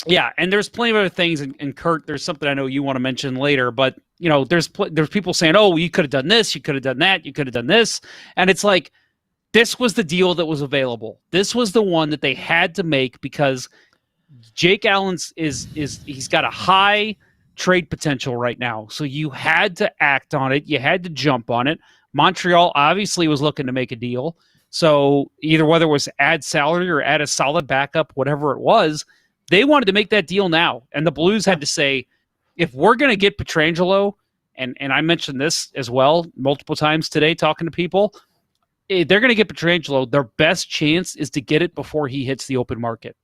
Yeah, and there's plenty of other things. And Kurt, there's something I know you want to mention later, but there's people saying, "Oh, you could have done this, you could have done that, you could have done this," and it's like, this was the deal that was available. This was the one that they had to make because Jake Allen's he's got a high trade potential right now. So you had to act on it. You had to jump on it. Montreal obviously was looking to make a deal. So either whether it was add salary or add a solid backup, whatever it was, they wanted to make that deal now. And the Blues had to say, if we're going to get Pietrangelo, and I mentioned this as well multiple times today talking to people, they're going to get Pietrangelo. Their best chance is to get it before he hits the open market.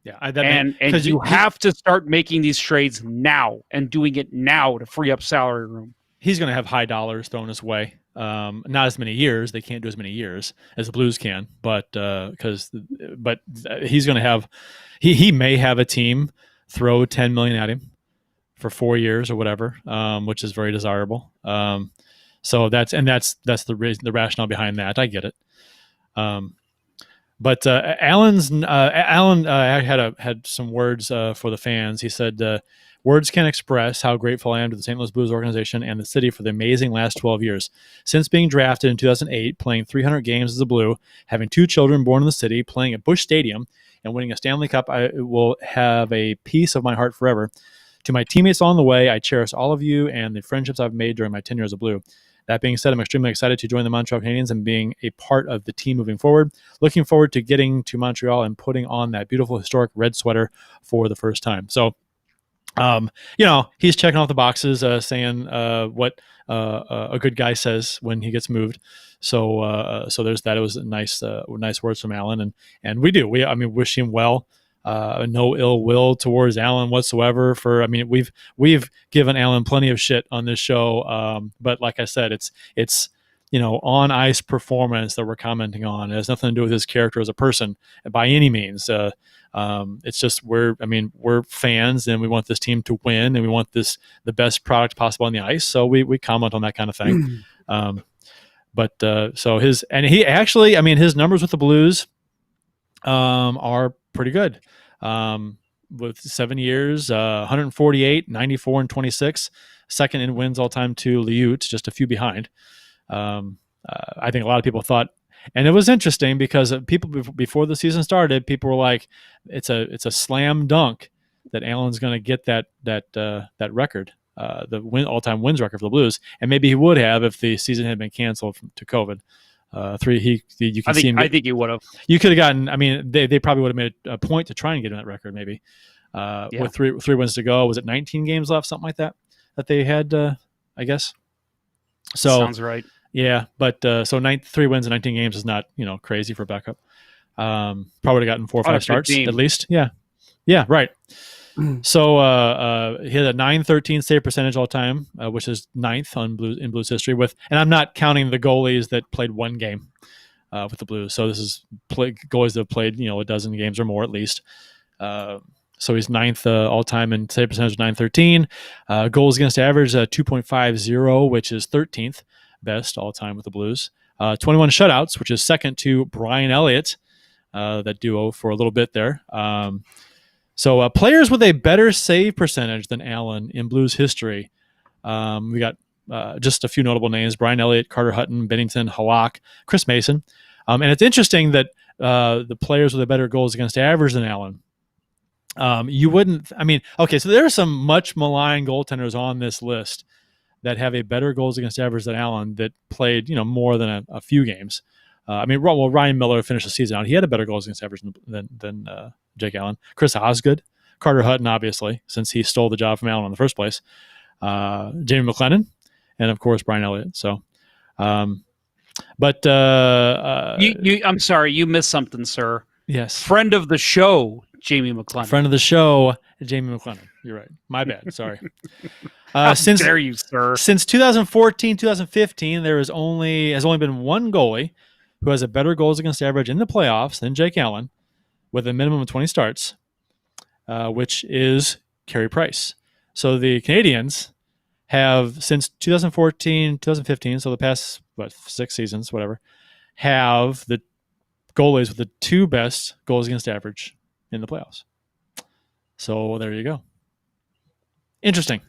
Yeah, and you have to start making these trades now and doing it now to free up salary room. He's going to have high dollars thrown his way. Not as many years. They can't do as many years as the Blues can, but he's going to have. He may have a team throw 10 million at him for 4 years or whatever, which is very desirable. So that's the reason, the rationale behind that. I get it. But Alan had some words for the fans. He said, "Words can't express how grateful I am to the St. Louis Blues organization and the city for the amazing last 12 years. Since being drafted in 2008, playing 300 games as a Blue, having 2 children born in the city, playing at Busch Stadium, and winning a Stanley Cup, I will have a piece of my heart forever. To my teammates along the way, I cherish all of you and the friendships I've made during my tenure as a Blue. That being said, I'm extremely excited to join the Montreal Canadiens and being a part of the team moving forward. Looking forward to getting to Montreal and putting on that beautiful historic red sweater for the first time." So, he's checking off the boxes, saying what a good guy says when he gets moved. So there's that. It was nice words from Alan, and we wish him well. No ill will towards Alan whatsoever. We've given Alan plenty of shit on this show, but like I said, it's on ice performance that we're commenting on. It has nothing to do with his character as a person by any means. It's just we're fans and we want this team to win and we want the best product possible on the ice. So we comment on that kind of thing. His numbers with the Blues are pretty good. With 7 years, 148, 94, and 26, second in wins all time to Liut, just a few behind. I think a lot of people thought, and it was interesting because people before the season started, people were like, it's a slam dunk that Allen's going to get that record, the all time wins record for the Blues, and maybe he would have if the season had been canceled to COVID. You can see him. I think you would have. You could have gotten. I mean, they probably would have made a point to try and get him that record, maybe. With three wins to go, was it 19 games left, something like that they had? I guess. So sounds right. Yeah, but 3 wins in 19 games is not crazy for backup. Probably would have gotten 4 or 5 starts at least. Yeah, right. So he had a .913 save percentage all time, which is 9th in Blues history. And I'm not counting the goalies that played 1 game with the Blues. So this is goalies that have played a dozen games or more at least. So he's 9th all time in save percentage, .913. Goals against average 2.50, which is 13th best all time with the Blues. 21 shutouts, which is second to Brian Elliott. That duo for a little bit there. So players with a better save percentage than Allen in Blues history. We got just a few notable names: Brian Elliott, Carter Hutton, Bennington, Halak, Chris Mason. And it's interesting that the players with a better goals against average than Allen. You wouldn't. I mean, okay, so there are some much maligned goaltenders on this list that have a better goals against average than Allen that played more than a few games. Ryan Miller finished the season out. He had a better goals against average than Jake Allen. Chris Osgood, Carter Hutton, obviously, since he stole the job from Allen in the first place. Jamie McLennan, and of course Brian Elliott. So, I'm sorry, you missed something, sir. Yes, friend of the show, Jamie McLennan. Friend of the show, Jamie McLennan. You're right. My bad. Sorry. How dare you, sir? Since 2014, 2015, there has only been 1 goalie who has a better goals against average in the playoffs than Jake Allen, with a minimum of 20 starts, which is Carey Price. So the Canadiens have, since 2014, 2015, so the past 6 seasons, whatever, have the goalies with the 2 best goals against average in the playoffs. So there you go. Interesting.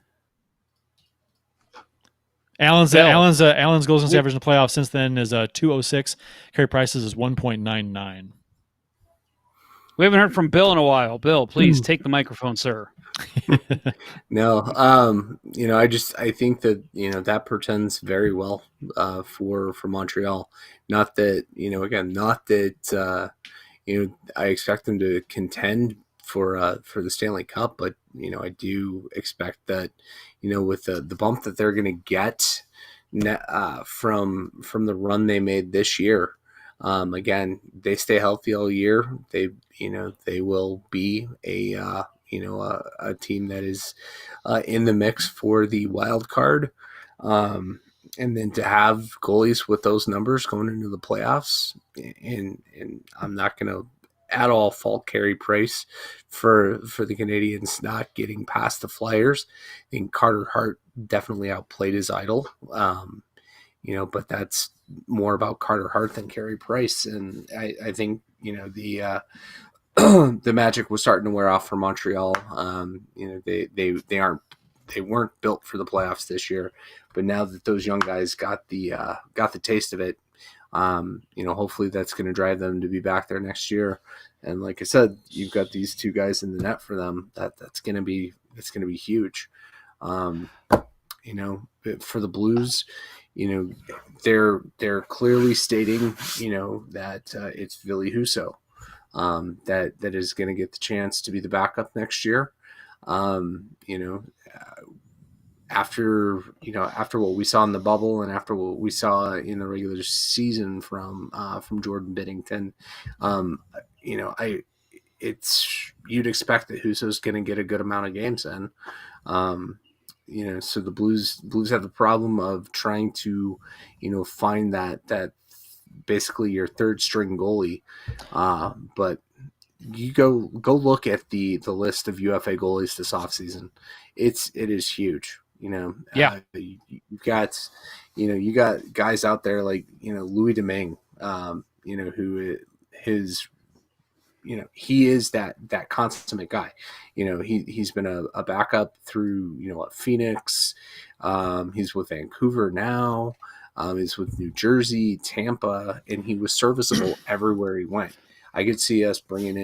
Allen's goals against average in the playoffs since then is 206. Carey Price's is 1.99. We haven't heard from Bill in a while. Bill, please take the microphone, sir. No, I think that that portends very well for Montreal. Not that I expect them to contend for the Stanley Cup, but I do expect that with the bump that they're going to get from the run they made this year. Again, they stay healthy all year. They will be a team that is in the mix for the wild card. And then to have goalies with those numbers going into the playoffs, and I'm not going to at all fault Carey Price for the Canadiens not getting past the Flyers. I think Carter Hart definitely outplayed his idol. But that's more about Carter Hart than Carey Price. And I think, the the magic was starting to wear off for Montreal. They weren't built for the playoffs this year, but now that those young guys got the taste of it, hopefully that's going to drive them to be back there next year. And like I said, you've got these 2 guys in the net for them. That's going to be huge. For the Blues, they're clearly stating, that it's Ville Husso that is going to get the chance to be the backup next year. After what we saw in the bubble and after what we saw in the regular season from Jordan Binnington, you'd expect that Husso's going to get a good amount of games in. So the Blues have the problem of trying to, find that basically your 3rd string goalie. But you go look at the list of UFA goalies this offseason. It is huge. You got guys out there like, Louis Domingue, who he is that consummate guy. He's been a backup through, Phoenix. He's with Vancouver now. He's with New Jersey, Tampa, and he was serviceable everywhere he went. I could see us bringing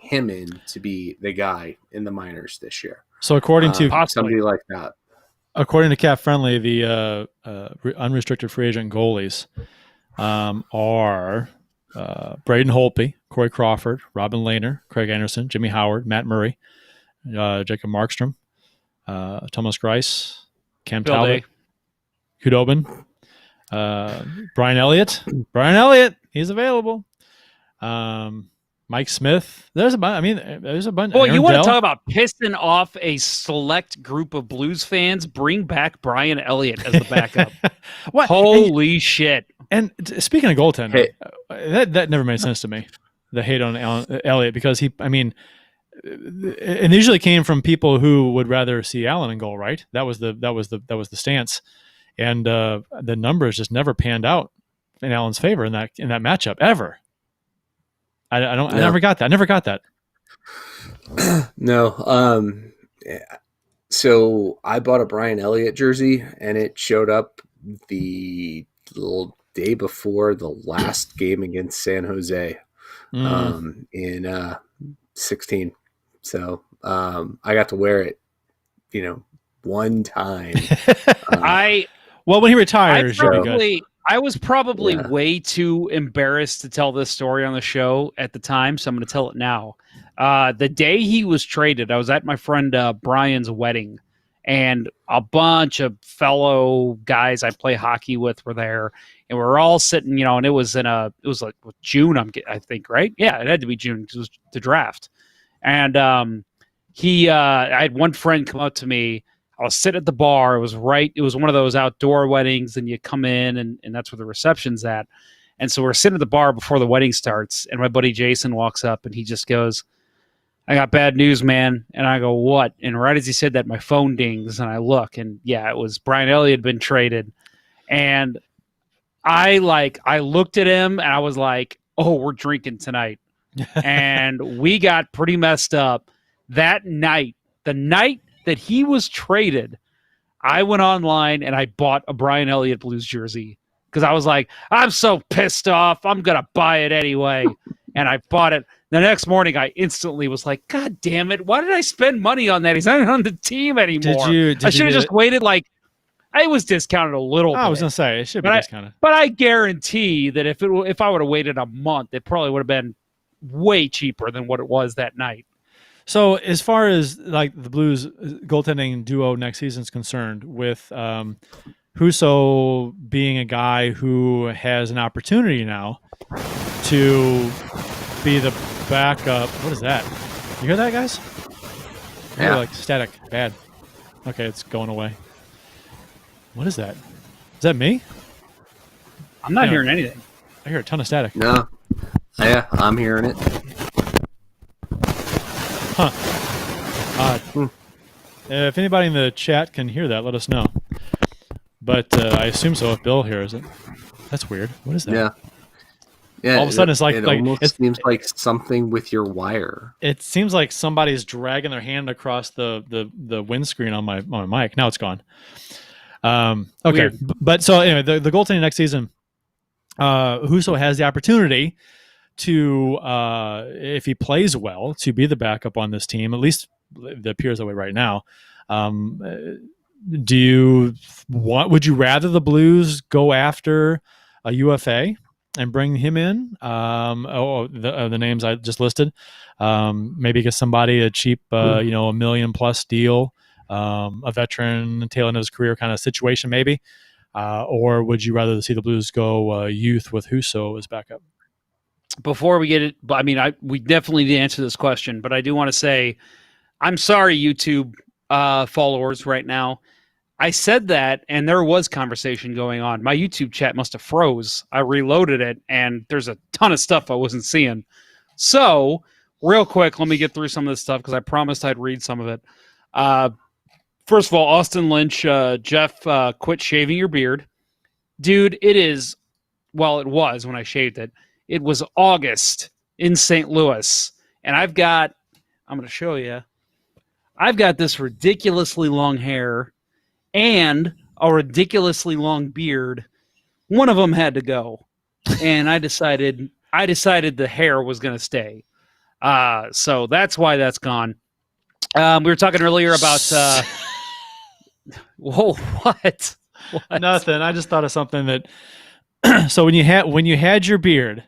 him in to be the guy in the minors this year. So according to somebody like that, according to Cap Friendly, the unrestricted free agent goalies, are Braden Holtby, Corey Crawford, Robin Lehner, Craig Anderson, Jimmy Howard, Matt Murray, Jacob Markstrom, Thomas Greiss, Cam Bill Talbot, Day. Hudobin, Brian Elliott. Brian Elliott, he's available. Mike Smith. There's a bunch. I mean, there's a bunch. Boy, Aaron you want Dell. to talk about pissing off a select group of Blues fans? Bring back Brian Elliott as the backup. What? Holy shit. And speaking of goaltending, Hey. that never made sense to me. The hate on Elliott, because it usually came from people who would rather see Allen in goal, right? That was the stance, and the numbers just never panned out in Allen's favor in that matchup ever. I never got that. I never got that. No. So I bought a Brian Elliott jersey, and it showed up the little day before the last game against San Jose in 16. So I got to wear it, one time. Well, when he retires, you'll be good. I was probably way too embarrassed to tell this story on the show at the time, so I'm going to tell it now. The day he was traded, I was at my friend Brian's wedding, and a bunch of fellow guys I play hockey with were there, and we were all sitting, and it was like June, I think, right? Yeah, it had to be June because it was the draft. And I had one friend come up to me. I was sitting at the bar. It was one of those outdoor weddings, and you come in, and that's where the reception's at. And so we're sitting at the bar before the wedding starts, and my buddy Jason walks up, and he just goes, "I got bad news, man." And I go, "What?" And right as he said that, my phone dings, and I look, and yeah, it was Brian Elliott had been traded. And I looked at him, and I was like, "Oh, we're drinking tonight." And we got pretty messed up that night. The night that he was traded, I went online and I bought a Brian Elliott Blues jersey because I was like, I'm so pissed off. I'm going to buy it anyway. And I bought it. The next morning, I instantly was like, God damn it. Why did I spend money on that? He's not on the team anymore. I should have just waited. I was discounted a little bit. I was going to say, it should be discounted. But I guarantee that if I would have waited a month, it probably would have been way cheaper than what it was that night. So as far as the Blues goaltending duo next season is concerned, with Husso being a guy who has an opportunity now to be the backup. What is that? You hear that, guys? Yeah. Like static. Bad. Okay, it's going away. What is that? Is that me? I'm not hearing anything. I hear a ton of static. No. Yeah, I'm hearing it. Huh. If anybody in the chat can hear that, let us know. But I assume so if Bill hears it. That's weird. What is that? Yeah. All of a sudden, it's it almost seems like something with your wire. It seems like somebody's dragging their hand across the windscreen on my mic. Now it's gone. Okay. Weird. But so anyway, the goaltending next season, Husso has the opportunity to, if he plays well, to be the backup on this team. At least it appears that way right now. Would you rather the Blues go after a UFA and bring him in? The names I just listed. Maybe get somebody a cheap, $1 million+ deal, a veteran tailing his career kind of situation, maybe. Or would you rather see the Blues go youth with Husso as backup? Before we get it, we definitely need to answer this question, but I do want to say, I'm sorry, YouTube followers right now. I said that, and there was conversation going on. My YouTube chat must have froze. I reloaded it, and there's a ton of stuff I wasn't seeing. So, real quick, let me get through some of this stuff, because I promised I'd read some of it. First of all, Austin Lynch, Jeff, quit shaving your beard. Dude, it was when I shaved it. It was August in St. Louis, and I'm going to show you. I've got this ridiculously long hair and a ridiculously long beard. One of them had to go, and I decided the hair was going to stay. So that's why that's gone. We were talking earlier about. Whoa! What? Nothing. I just thought of something that So when you had your beard,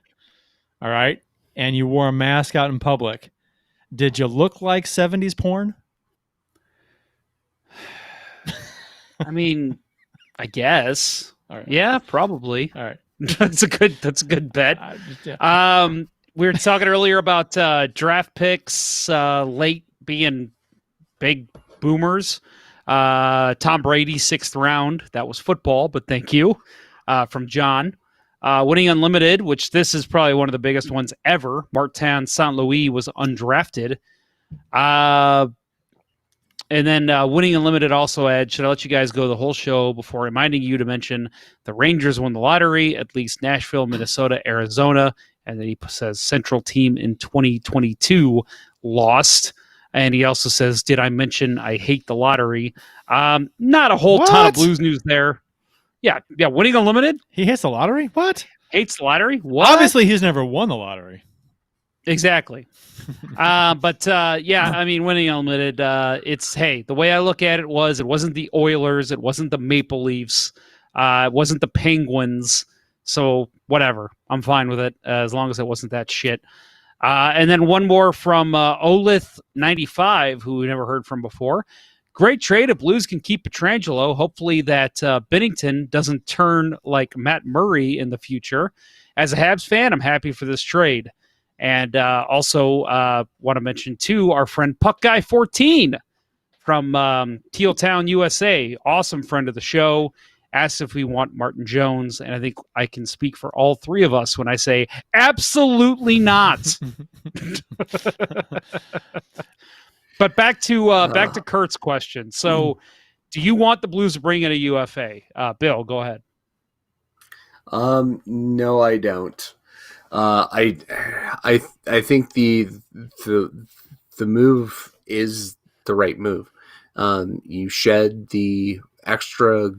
all right, and you wore a mask out in public, did you look like 70s porn? I mean, I guess. All right. Yeah, probably. All right. That's a good bet. Yeah. We were talking earlier about draft picks late being big boomers. Tom Brady, 6th round. That was football, but thank you. From John. Winning Unlimited, which this is probably one of the biggest ones ever. Martin St. Louis was undrafted. And then Winning Unlimited also adds, should I let you guys go the whole show before reminding you to mention the Rangers won the lottery, at least Nashville, Minnesota, Arizona. And then he says Central team in 2022 lost. And he also says, did I mention I hate the lottery? Not a whole ton of Blues news there. Yeah, Winning Unlimited. He hates the lottery? What? Hates the lottery? What? Obviously, he's never won the lottery. Exactly. I mean, Winning Unlimited, the way I look at it wasn't the Oilers, it wasn't the Maple Leafs, it wasn't the Penguins, so whatever. I'm fine with it, as long as it wasn't that shit. And then one more from Olith95, who we never heard from before. Great trade if Blues can keep Pietrangelo. Hopefully that Binnington doesn't turn like Matt Murray in the future. As a Habs fan, I'm happy for this trade. And also want to mention, too, our friend Puck Guy 14 from Teal Town, USA. Awesome friend of the show. Asked if we want Martin Jones. And I think I can speak for all three of us when I say absolutely not. But back to Kurt's question. So do you want the Blues to bring in a UFA? Bill, go ahead. No, I don't. I think the move is the right move. You shed the extra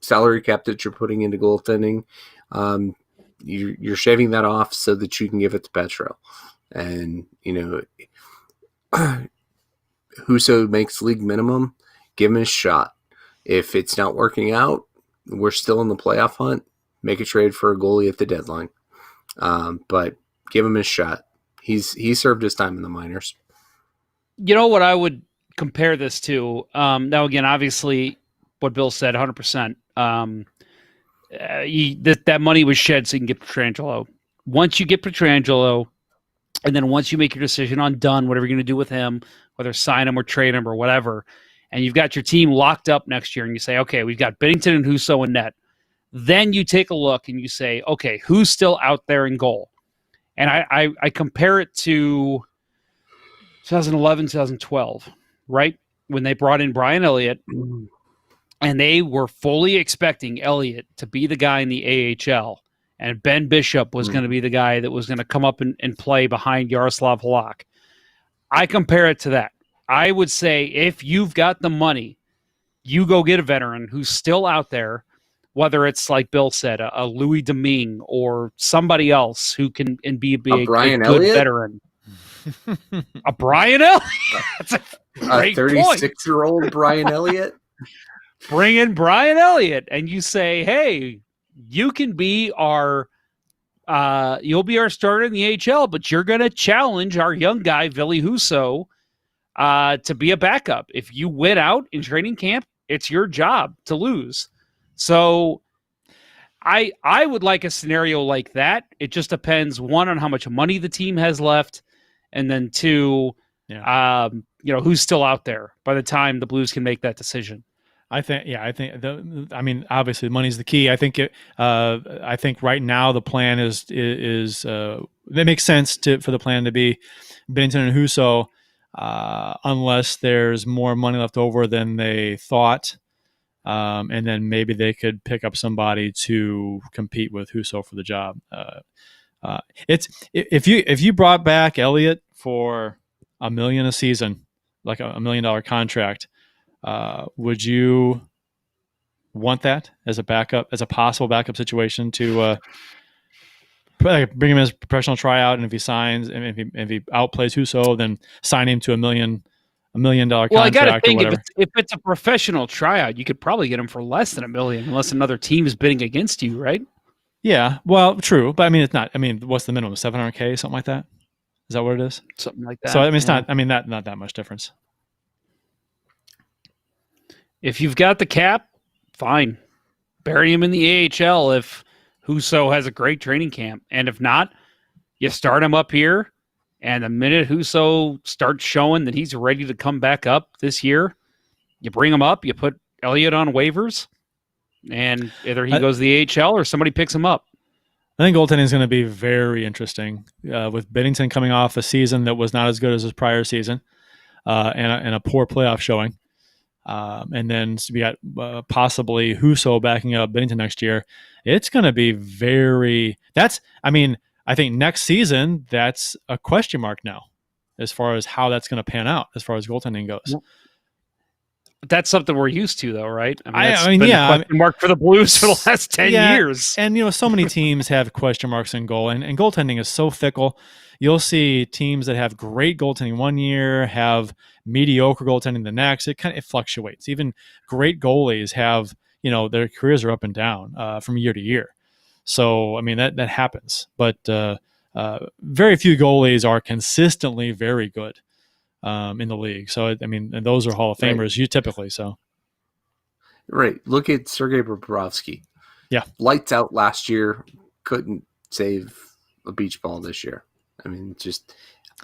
salary cap that you're putting into goaltending. You're shaving that off so that you can give it to Petro. And, Husso makes league minimum, give him his shot. If it's not working out, we're still in the playoff hunt. Make a trade for a goalie at the deadline. But give him his shot. He served his time in the minors. You know what I would compare this to? Now, again, obviously, what Bill said, 100%. That money was shed so you can get Pietrangelo. Once you get Pietrangelo, and then once you make your decision on Dunn, whatever you're going to do with him, whether sign him or trade him or whatever, and you've got your team locked up next year, and you say, okay, we've got Binnington and Husso in net. Then you take a look and you say, okay, who's still out there in goal? And I compare it to 2011, 2012, right? When they brought in Brian Elliott, and they were fully expecting Elliott to be the guy in the AHL, and Ben Bishop was going to be the guy that was going to come up and play behind Yaroslav Halak. I compare it to that. I would say if you've got the money, you go get a veteran who's still out there, whether it's like Bill said, a Louis Domingue or somebody else who can and be a good veteran. A Brian Elliott? That's a 36-year-old Brian Elliott? Bring in Brian Elliott and you say, hey, you can be you'll be our starter in the AHL, but you're going to challenge our young guy, Ville Husso, to be a backup. If you win out in training camp, it's your job to lose. So I would like a scenario like that. It just depends, one, on how much money the team has left, and then two, who's still out there by the time the Blues can make that decision. I think obviously money's the key. I think right now the plan is it makes sense for the plan to be Binnington and Husso, unless there's more money left over than they thought. And then maybe they could pick up somebody to compete with Husso for the job. If you brought back Elliott for $1 million a season, like a $1 million contract, would you want that as a backup, as a possible backup situation to bring him as a professional tryout? And if he signs, and if he outplays Husso, then sign him to $1 million contract. Well, I got to think, or whatever. if it's a professional tryout, you could probably get him for less than $1 million, unless another team is bidding against you, right? Yeah, well, true, but I mean, it's not. I mean, what's the minimum? $700K, something like that. Is that what it is? Something like that. So I mean, it's yeah. not. I mean, not that much difference. If you've got the cap, fine. Bury him in the AHL if Husso has a great training camp. And if not, you start him up here. And the minute Husso starts showing that he's ready to come back up this year, you bring him up, you put Elliott on waivers, and either he goes to the AHL or somebody picks him up. I think goaltending is going to be very interesting with Binnington coming off a season that was not as good as his prior season and a poor playoff showing. And then we got possibly Husso backing up Binnington next year. It's going to be I think next season, that's a question mark now as far as how that's going to pan out as far as goaltending goes. That's something we're used to, though, right? I mean, been yeah. a question mark for the Blues for the last 10 years. And, so many teams have question marks in goal, and goaltending is so fickle. You'll see teams that have great goaltending one year, have mediocre goaltending the next. It fluctuates. Even great goalies have, their careers are up and down from year to year. So, I mean, that happens. But very few goalies are consistently very good in the league. So, I mean, and those are Hall of Famers, you typically, so. Right. Look at Sergei Bobrovsky. Yeah. Lights out last year, couldn't save a beach ball this year. I mean, just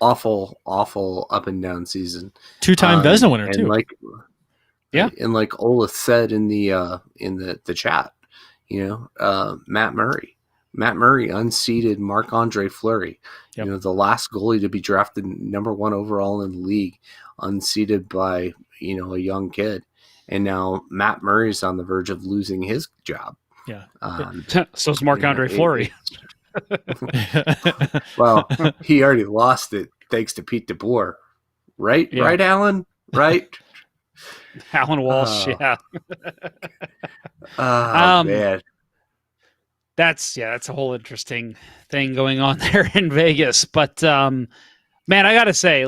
awful up and down season. 2-time Vezina winner, too. And like Ola said in the chat, Matt Murray unseated Marc-Andre Fleury, Yep. the last goalie to be drafted number 1 overall in the league, unseated by, a young kid. And now Matt Murray's on the verge of losing his job. Yeah. So's Marc-Andre Fleury. Well, he already lost it thanks to Pete DeBoer. Right? Yeah. Right, Alan? Right? Alan Walsh, yeah. Man. That's a whole interesting thing going on there in Vegas. But man, I gotta say,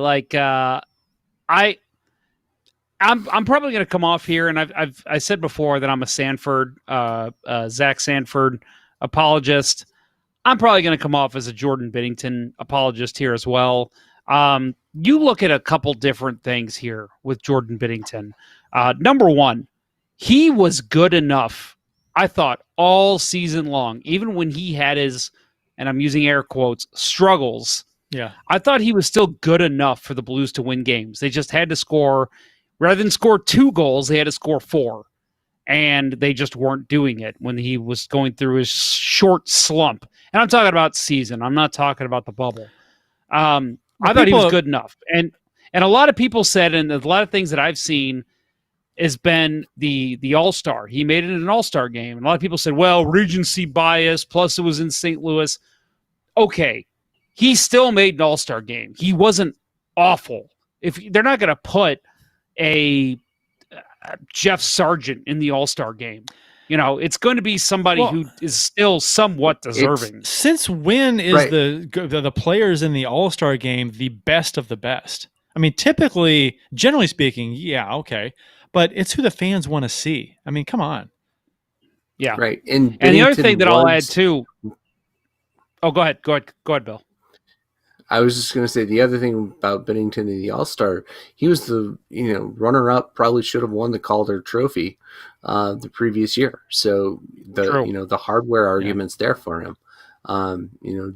I'm probably gonna come off here, and I said before that I'm a Zach Sanford apologist. I'm probably gonna come off as a Jordan Binnington apologist here as well. You look at a couple different things here with Jordan Binnington. Number one, he was good enough, I thought, all season long, even when he had his, and I'm using air quotes, struggles. Yeah. I thought he was still good enough for the Blues to win games. They just had to score, rather than score 2 goals, they had to score 4. And they just weren't doing it when he was going through his short slump. And I'm talking about season. I'm not talking about the bubble. I thought he was good enough. And a lot of people said, and a lot of things that I've seen has been the All-Star. He made it in an All-Star game. And a lot of people said, well, recency bias, plus it was in St. Louis. Okay. He still made an All-Star game. He wasn't awful. If they're not going to put a Jeff Sargent in the All-Star game, it's going to be somebody who is still somewhat deserving. Since when is the players in the All-Star game the best of the best? I mean, typically, generally speaking, yeah, okay. But it's who the fans want to see. I mean, come on. Yeah. Right. And the other thing that I'll add too. Oh, go ahead. Go ahead, Bill. I was just going to say the other thing about Binnington in the All-Star, he was the runner-up, probably should have won the Calder Trophy the previous year. So the hardware arguments there for him.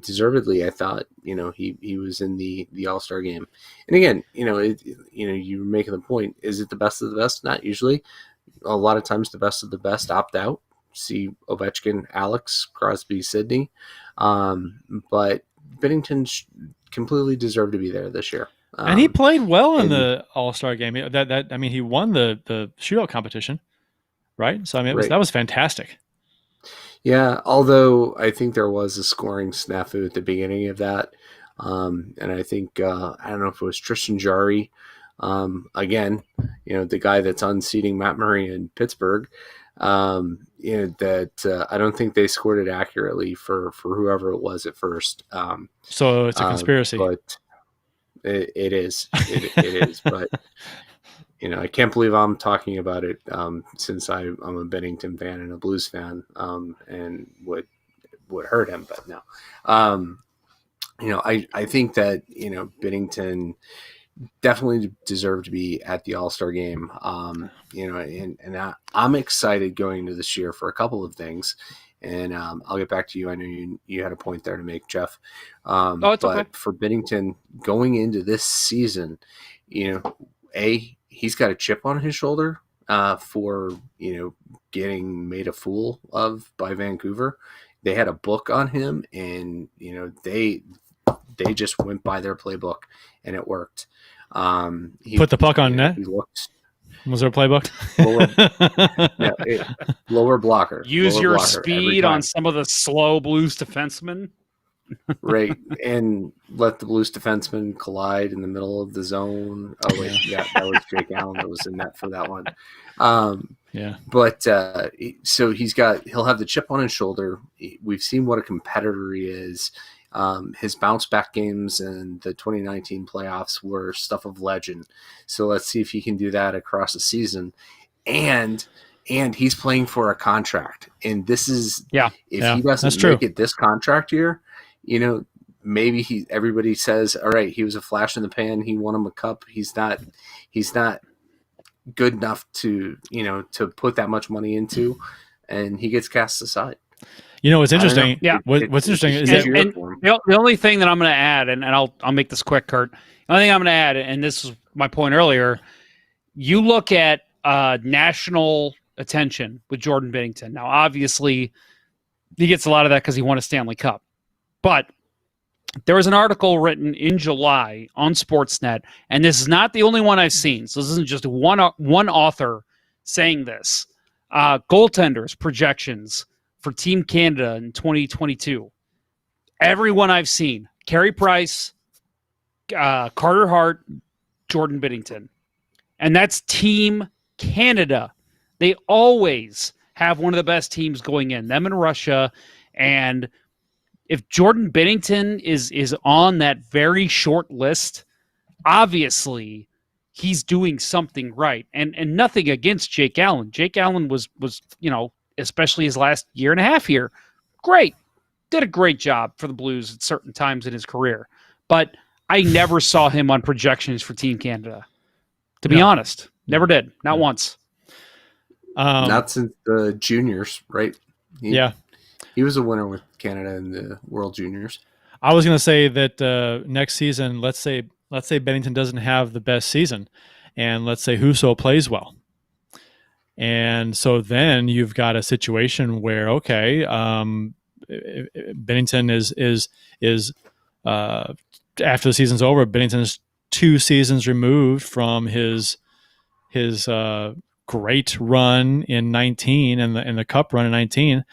Deservedly, I thought he was in the All-Star game. And again, you're making the point: is it the best of the best? Not usually. A lot of times, the best of the best opt out. See Ovechkin, Alex, Crosby, Sidney, but Binnington completely deserved to be there this year. And he played well in the All-Star game. He won the shootout competition, right? So that was fantastic. Yeah, although I think there was a scoring snafu at the beginning of that, and I think I don't know if it was Tristan Jarry, again, the guy that's unseating Matt Murray in Pittsburgh. That I don't think they scored it accurately for whoever it was at first. So it's a conspiracy. But it is. It is. But I can't believe I'm talking about it since I'm a Binnington fan and a Blues fan, and would hurt him, but no. I think that, Binnington definitely deserved to be at the All-Star game. I'm excited going into this year for a couple of things. And I'll get back to you. I know you had a point there to make, Jeff. It's okay. For Binnington going into this season, he's got a chip on his shoulder for getting made a fool of by Vancouver. They had a book on him, and they just went by their playbook, and it worked. Put the puck on net. Was there a playbook? Lower blocker. Use your speed on some of the slow Blues defensemen. Right, and let the Blues defenseman collide in the middle of the zone. Oh wait, yeah, that was Jake Allen that was in net for that one. But so he'll have the chip on his shoulder. We've seen what a competitor he is. His bounce back games in the 2019 playoffs were stuff of legend. So let's see if he can do that across the season. And he's playing for a contract. And this is he doesn't make it this contract year, maybe everybody says, all right, he was a flash in the pan. He won him a cup. He's not good enough to put that much money into, and he gets cast aside. What's interesting? What's interesting is that the only thing that I'm going to add, and I'll make this quick, Kurt. The only thing I'm going to add, and this is my point earlier, you look at national attention with Jordan Binnington. Now, obviously, he gets a lot of that because he won a Stanley Cup. But there was an article written in July on Sportsnet, and this is not the only one I've seen. So this isn't just one author saying this. Goaltenders projections for Team Canada in 2022. Everyone I've seen, Carey Price, Carter Hart, Jordan Binnington. And that's Team Canada. They always have one of the best teams going in, them and Russia. And if Jordan Binnington is on that very short list, obviously he's doing something right. And nothing against Jake Allen. Jake Allen was especially his last year and a half here, great. Did a great job for the Blues at certain times in his career. But I never saw him on projections for Team Canada. To be honest, never did. Not once. Not since the juniors, right? He was a winner with Canada in the World Juniors. I was going to say that next season, let's say Binnington doesn't have the best season, and let's say Husso plays well. And so then you've got a situation where, Binnington is after the season's over, Binnington's 2 seasons removed from his great run in 19 and the cup run in 19.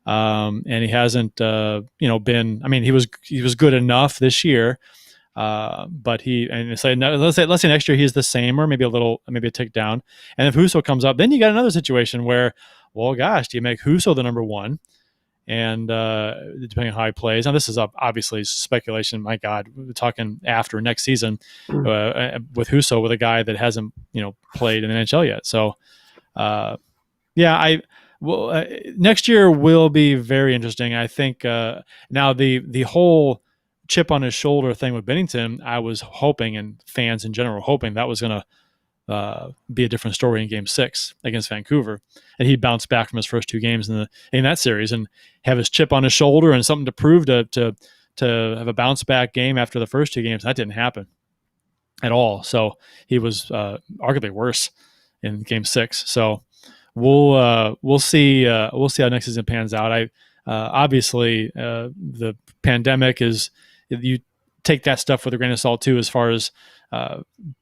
And he hasn't, been. I mean, he was good enough this year, but let's say next year he's the same or maybe a tick down. And if Husso comes up, then you got another situation where, well, gosh, do you make Husso the number one? And depending on how he plays, now this is obviously speculation. My God, we're talking after next season with Husso, with a guy that hasn't played in the NHL yet. So, next year will be very interesting. I think now the whole chip on his shoulder thing with Binnington, I was hoping, and fans in general were hoping, that was going to be a different story in Game 6 against Vancouver, and he'd bounce back from his first 2 games in that series and have his chip on his shoulder and something to prove to have a bounce back game after the first 2 games. That didn't happen at all. So he was arguably worse in Game 6. So we'll see how next season pans out. Obviously the pandemic is, you take that stuff with a grain of salt too, as far as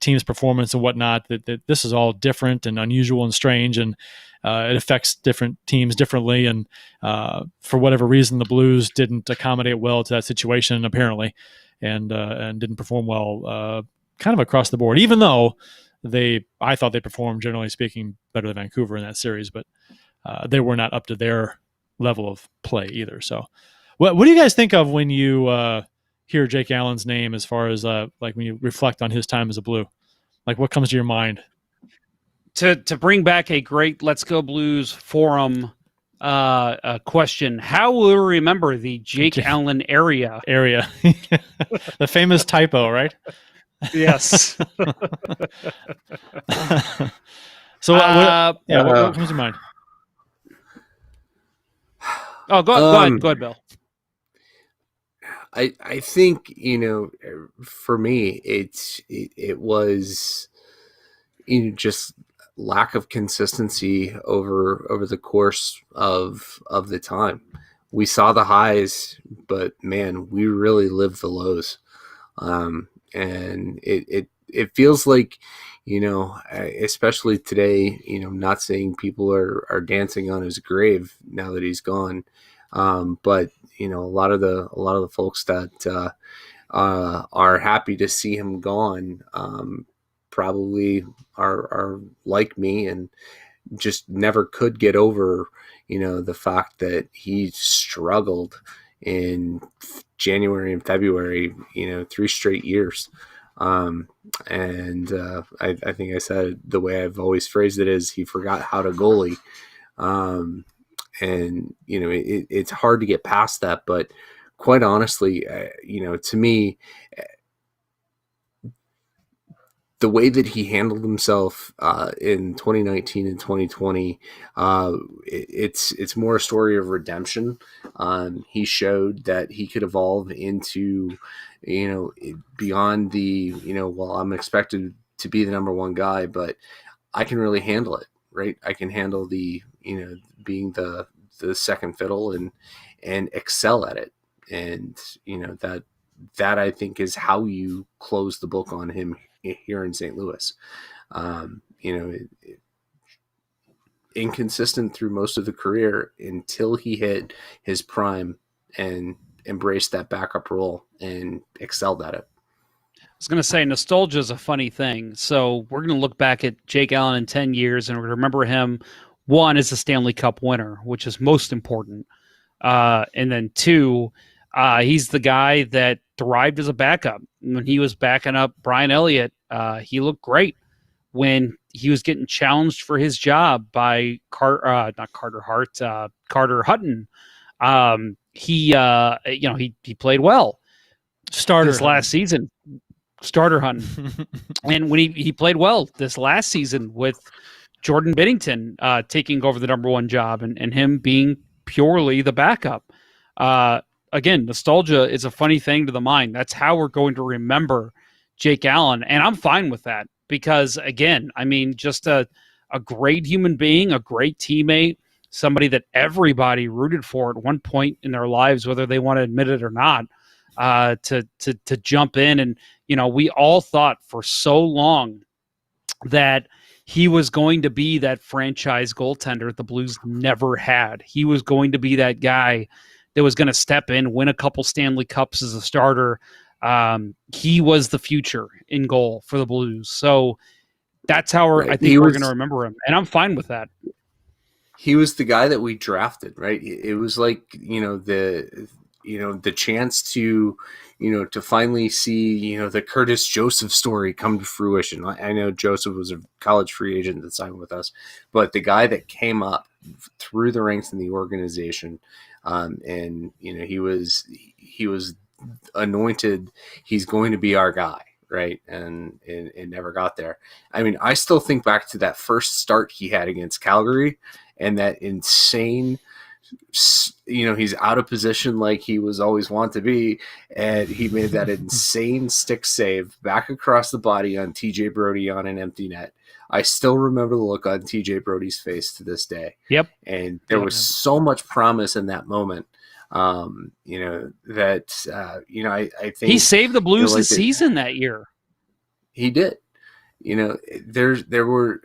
teams' performance and whatnot. That this is all different and unusual and strange, and it affects different teams differently. And for whatever reason, the Blues didn't accommodate well to that situation apparently, and didn't perform well, kind of across the board. Even though I thought they performed, generally speaking, better than Vancouver in that series, but they were not up to their level of play either. So, what do you guys think of when you hear Jake Allen's name, as far as like when you reflect on his time as a Blue? Like, what comes to your mind? To bring back a great Let's Go Blues forum question. How will we remember the Jake Allen area? The famous typo, right? Yes. So what comes to mind? Oh, go ahead, Bill. I think, for me, it was, just lack of consistency over the course of the time. We saw the highs, but man, we really lived the lows. And it feels like, especially today, not saying people are dancing on his grave now that he's gone. But a lot of the folks that are happy to see him gone probably are like me and just never could get over the fact that he struggled in January and February, 3 straight years. And I think I said the way I've always phrased it is he forgot how to goalie. And it's hard to get past that, but quite honestly, to me, the way that he handled himself in 2019 and 2020, it's more a story of redemption. He showed that he could evolve into, beyond the, well, I'm expected to be the number one guy, but I can really handle it, right? I can handle the, being the second fiddle and excel at it. And, that I think is how you close the book on him here in St. Louis. Inconsistent through most of the career until he hit his prime and embraced that backup role and excelled at it. I was going to say nostalgia is a funny thing. So we're going to look back at Jake Allen in 10 years and we're going to remember him, one, as a Stanley Cup winner, which is most important. And then two, he's the guy that thrived as a backup. When he was backing up Brian Elliott, he looked great. When he was getting challenged for his job by Carter Hutton, he played well. Last season, starter Hutton, and when he played well this last season with Jordan Binnington taking over the number one job and him being purely the backup. Again, nostalgia is a funny thing to the mind. That's how we're going to remember Jake Allen. And I'm fine with that because, again, I mean, just a great human being, a great teammate, somebody that everybody rooted for at one point in their lives, whether they want to admit it or not, to jump in. And, we all thought for so long that he was going to be that franchise goaltender the Blues never had. He was going to be that guy that was going to step in, win a couple Stanley Cups as a starter. He was the future in goal for the Blues. So that's how I think we're going to remember him. And I'm fine with that. He was the guy that we drafted, right? It was like, the chance to, to finally see, the Curtis Joseph story come to fruition. I know Joseph was a college free agent that signed with us, but the guy that came up through the ranks in the organization, and he was anointed. He's going to be our guy, right? And it never got there. I mean, I still think back to that first start he had against Calgary, and that insane. He's out of position like he was always want to be, and he made that insane stick save back across the body on TJ Brody on an empty net. I still remember the look on TJ Brody's face to this day. Yep. And there was so much promise in that moment. I think he saved the Blues the season that year. He did. There were.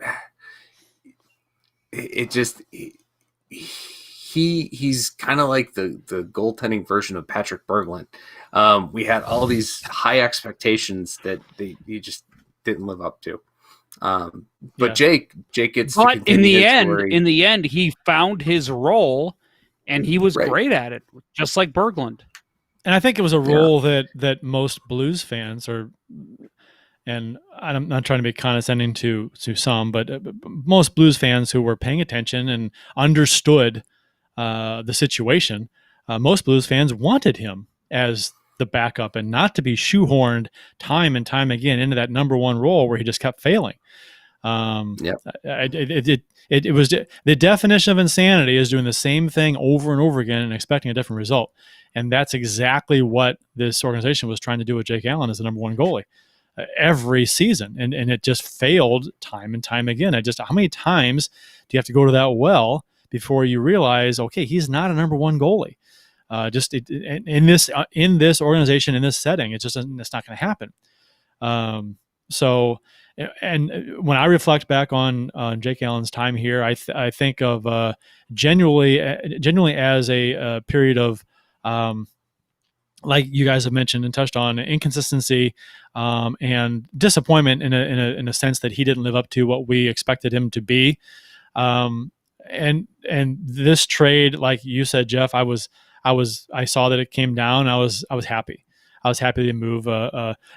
It just. He's kind of like the goaltending version of Patrick Berglund. We had all these high expectations that he just didn't live up to. But Jake gets. But in the end, he found his role, and he was great at it, just like Berglund. And I think it was a role that most Blues fans and I'm not trying to be condescending to some, but most Blues fans who were paying attention and understood the situation, most Blues fans wanted him as the backup and not to be shoehorned time and time again into that number one role where he just kept failing. It was the definition of insanity is doing the same thing over and over again and expecting a different result. And that's exactly what this organization was trying to do with Jake Allen as the number one goalie every season. And it just failed time and time again. How many times do you have to go to that well before you realize, okay, he's not a number one goalie? In this organization, in this setting, it's not going to happen. And when I reflect back on Jake Allen's time here, I think of genuinely as a period of, like you guys have mentioned and touched on, inconsistency and disappointment in a sense that he didn't live up to what we expected him to be. And this trade, like you said, Jeff, I saw that it came down. I was happy. I was happy to move,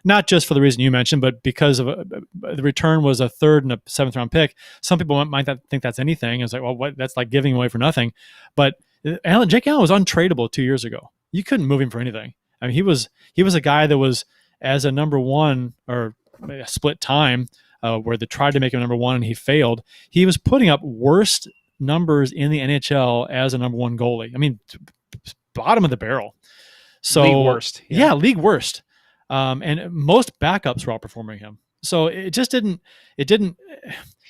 not just for the reason you mentioned, but because of the return was a third and a seventh round pick. Some people might not think that's anything. It's like, well, what? That's like giving away for nothing. But Jake Allen was untradeable 2 years ago. You couldn't move him for anything. I mean, he was a guy that was as a number one or a split time where they tried to make him number one and he failed. He was putting up worst numbers in the NHL as a number one goalie. I mean, bottom of the barrel. So league worst. Yeah, league worst. And most backups were outperforming him. So it didn't,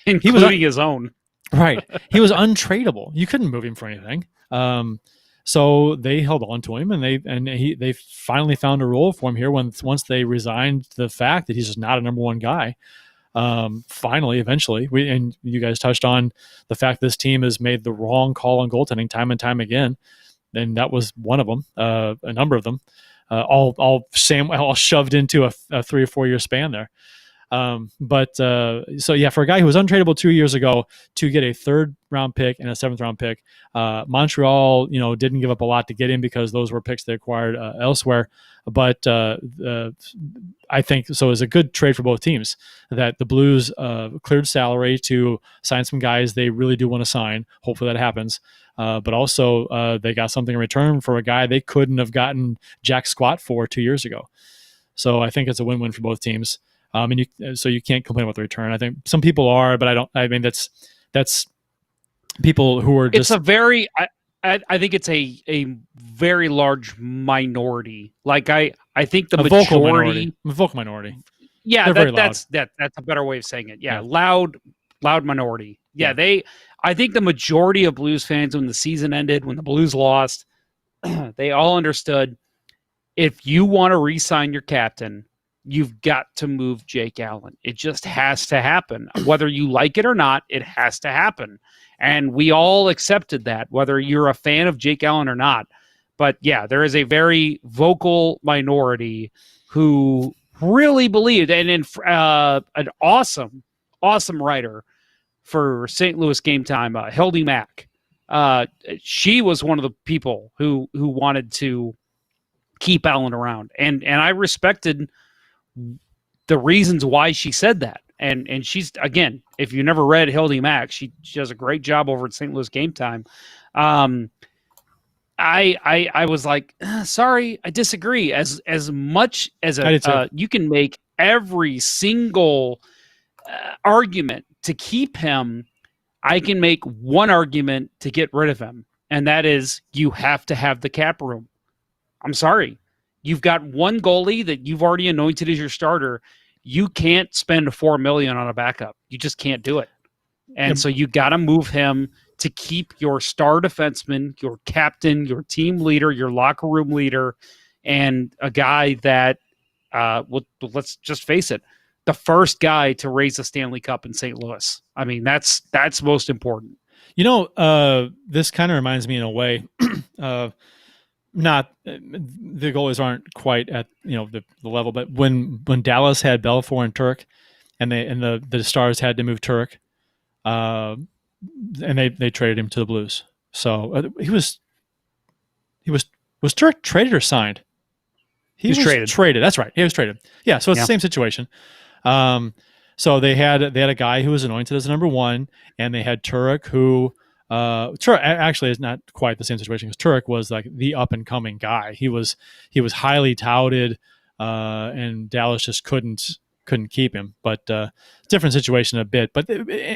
including his own. Right. He was untradeable. You couldn't move him for anything. So they held on to him and they finally found a role for him here once they resigned the fact that he's just not a number one guy. Eventually, and you guys touched on the fact this team has made the wrong call on goaltending time and time again. And that was one of them, a number of them, all shoved into a 3 or 4 year span there. So yeah, for a guy who was untradeable 2 years ago to get a third round pick and a seventh round pick, Montreal, didn't give up a lot to get him because those were picks they acquired elsewhere. But I think so. It was a good trade for both teams that the Blues cleared salary to sign some guys they really do want to sign. Hopefully that happens. But also they got something in return for a guy they couldn't have gotten jack squat for 2 years ago. So I think it's a win-win for both teams. So you can't complain about the return. I think some people are, but I don't. I mean, that's people who are just. It's a very. I think it's a very large minority. Like I think the majority, vocal minority. Yeah, that's a better way of saying it. Yeah, loud minority. Yeah, I think the majority of Blues fans, when the season ended, when the Blues lost, they all understood if you want to re-sign your captain, you've got to move Jake Allen. It just has to happen. Whether you like it or not, it has to happen. And we all accepted that, whether you're a fan of Jake Allen or not. But yeah, there is a very vocal minority who really believed, and an awesome writer for St. Louis Game Time, Hildy Mack. She was one of the people who wanted to keep Allen around. And I respected the reasons why she said that. And she's, again, if you never read Hildy Mack, she does a great job over at St. Louis Game Time. I was like, sorry, I disagree. As much as you can make every single argument to keep him, I can make one argument to get rid of him, and that is you have to have the cap room. I'm sorry. You've got one goalie that you've already anointed as your starter. You can't spend $4 million on a backup. You just can't do it. And so you got to move him to keep your star defenseman, your captain, your team leader, your locker room leader, and a guy that, let's just face it, the first guy to raise a Stanley Cup in St. Louis. I mean, that's most important. This kind of reminds me in a way, not the goalies aren't quite at the level, but when Dallas had Belfour and Turk, and the Stars had to move Turk, and they traded him to the Blues. So was Turk traded or signed? He was traded. That's right. He was traded. Yeah. So it's the same situation. So they had a guy who was anointed as number one, and they had Turek, who actually is not quite the same situation because Turek was like the up and coming guy. He was highly touted, and Dallas just couldn't keep him. But different situation a bit. But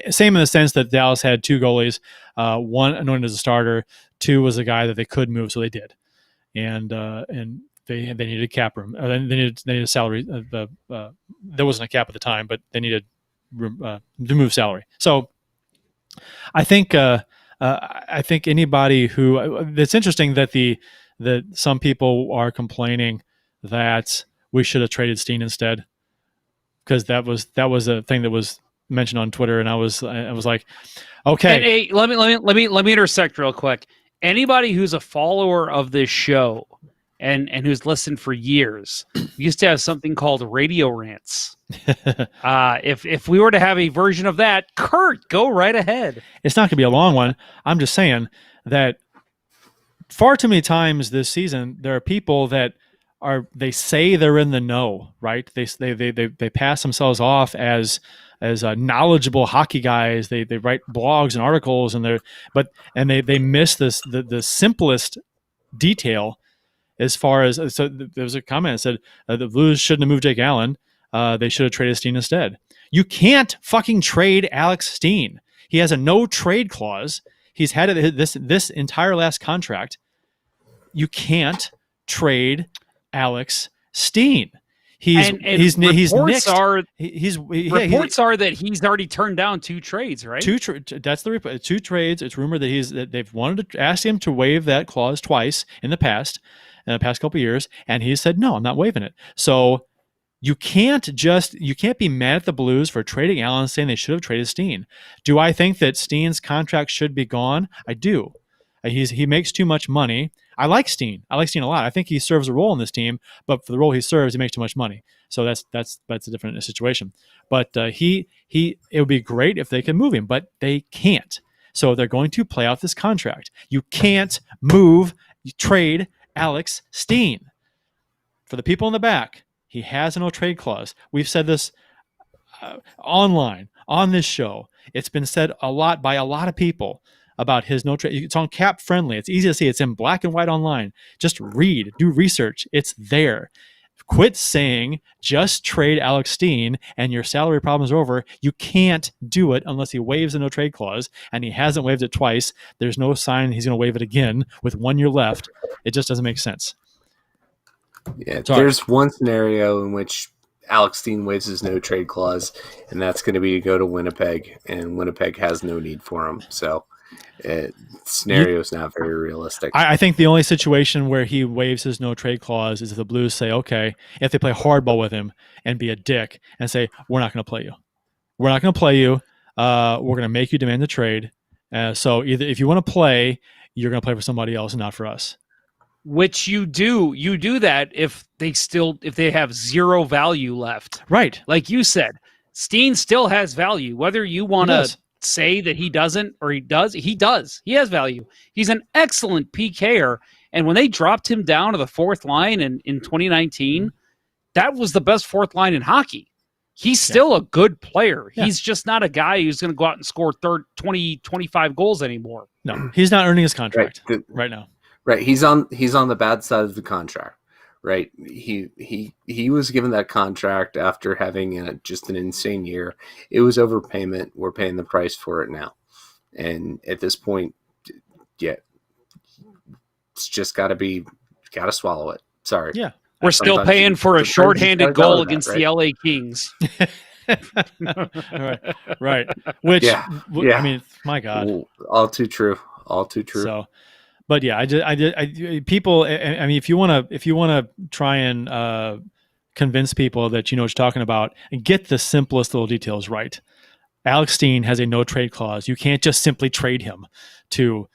same in the sense that Dallas had two goalies, one anointed as a starter, two was a guy that they could move, so they did, and they needed cap room. They needed a salary. There wasn't a cap at the time, but they needed room to move salary. So I think anybody who it's interesting that some people are complaining that we should have traded Steen instead, because that was a thing that was mentioned on Twitter, and I was like, okay. And hey, let me intersect real quick. Anybody who's a follower of this show and who's listened for years, we used to have something called radio rants. If we were to have a version of that, Kurt, go right ahead. It's not going to be a long one. I'm just saying that far too many times this season, there are people that they say they're in the know, right? They pass themselves off as knowledgeable hockey guys. They write blogs and articles, and they miss the simplest detail. As far as there was a comment that said the Blues shouldn't have moved Jake Allen. They should have traded Steen instead. You can't fucking trade Alex Steen. He has a no trade clause. He's had this entire last contract. You can't trade Alex Steen. Reports are that he's already turned down two trades, right? That's the report. 2 trades. It's rumored that they've wanted to ask him to waive that clause twice in the past couple of years, and he said no, I'm not waiving it. So you can't be mad at the Blues for trading Allen, saying they should have traded Steen. Do I think that Steen's contract should be gone? I do. He makes too much money. I like Steen. I like Steen a lot. I think he serves a role in this team, but for the role he serves, he makes too much money. So that's a different situation. But it would be great if they could move him, but they can't. So they're going to play out this contract. You can't trade Alex Steen. For the people in the back, he has a no trade clause. We've said this online on this show. It's been said a lot by a lot of people about his no trade. It's on Cap Friendly. It's easy to see. It's in black and white online. Just read, do research. It's there. Quit saying just trade Alex Steen and your salary problems are over. You can't do it unless he waives the no trade clause, and he hasn't waived it twice. There's no sign he's going to waive it again with 1 year left. It just doesn't make sense. Yeah, there's one scenario in which Alex Steen waives his no trade clause, and that's going to be to go to Winnipeg, and Winnipeg has no need for him. So scenario is not very realistic. I think the only situation where he waives his no trade clause is if the Blues say, okay, if they play hardball with him and be a dick and say, we're not going to play you. We're not going to play you. We're going to make you demand the trade. So either if you want to play, you're going to play for somebody else and not for us. Which you do that if they have zero value left. Right. Like you said, Steen still has value. Whether you want to say that he doesn't or he does. He has value. He's an excellent PKer. And when they dropped him down to the fourth line in 2019, that was the best fourth line in hockey. He's still a good player. Yeah. He's just not a guy who's going to go out and score 20, 25 goals anymore. No, he's not earning his contract right now. Right, he's on the bad side of the contract. Right, he was given that contract after having just an insane year. It was overpayment. We're paying the price for it now, and at this point, it's just got to swallow it. Sorry. Yeah, we're still paying for a shorthanded goal against the LA Kings. right. Which I mean, my God, all too true. So. But yeah, people. I mean, if you want to try and convince people that you know what you're talking about, and get the simplest little details right. Alex Steen has a no trade clause. You can't just simply trade him to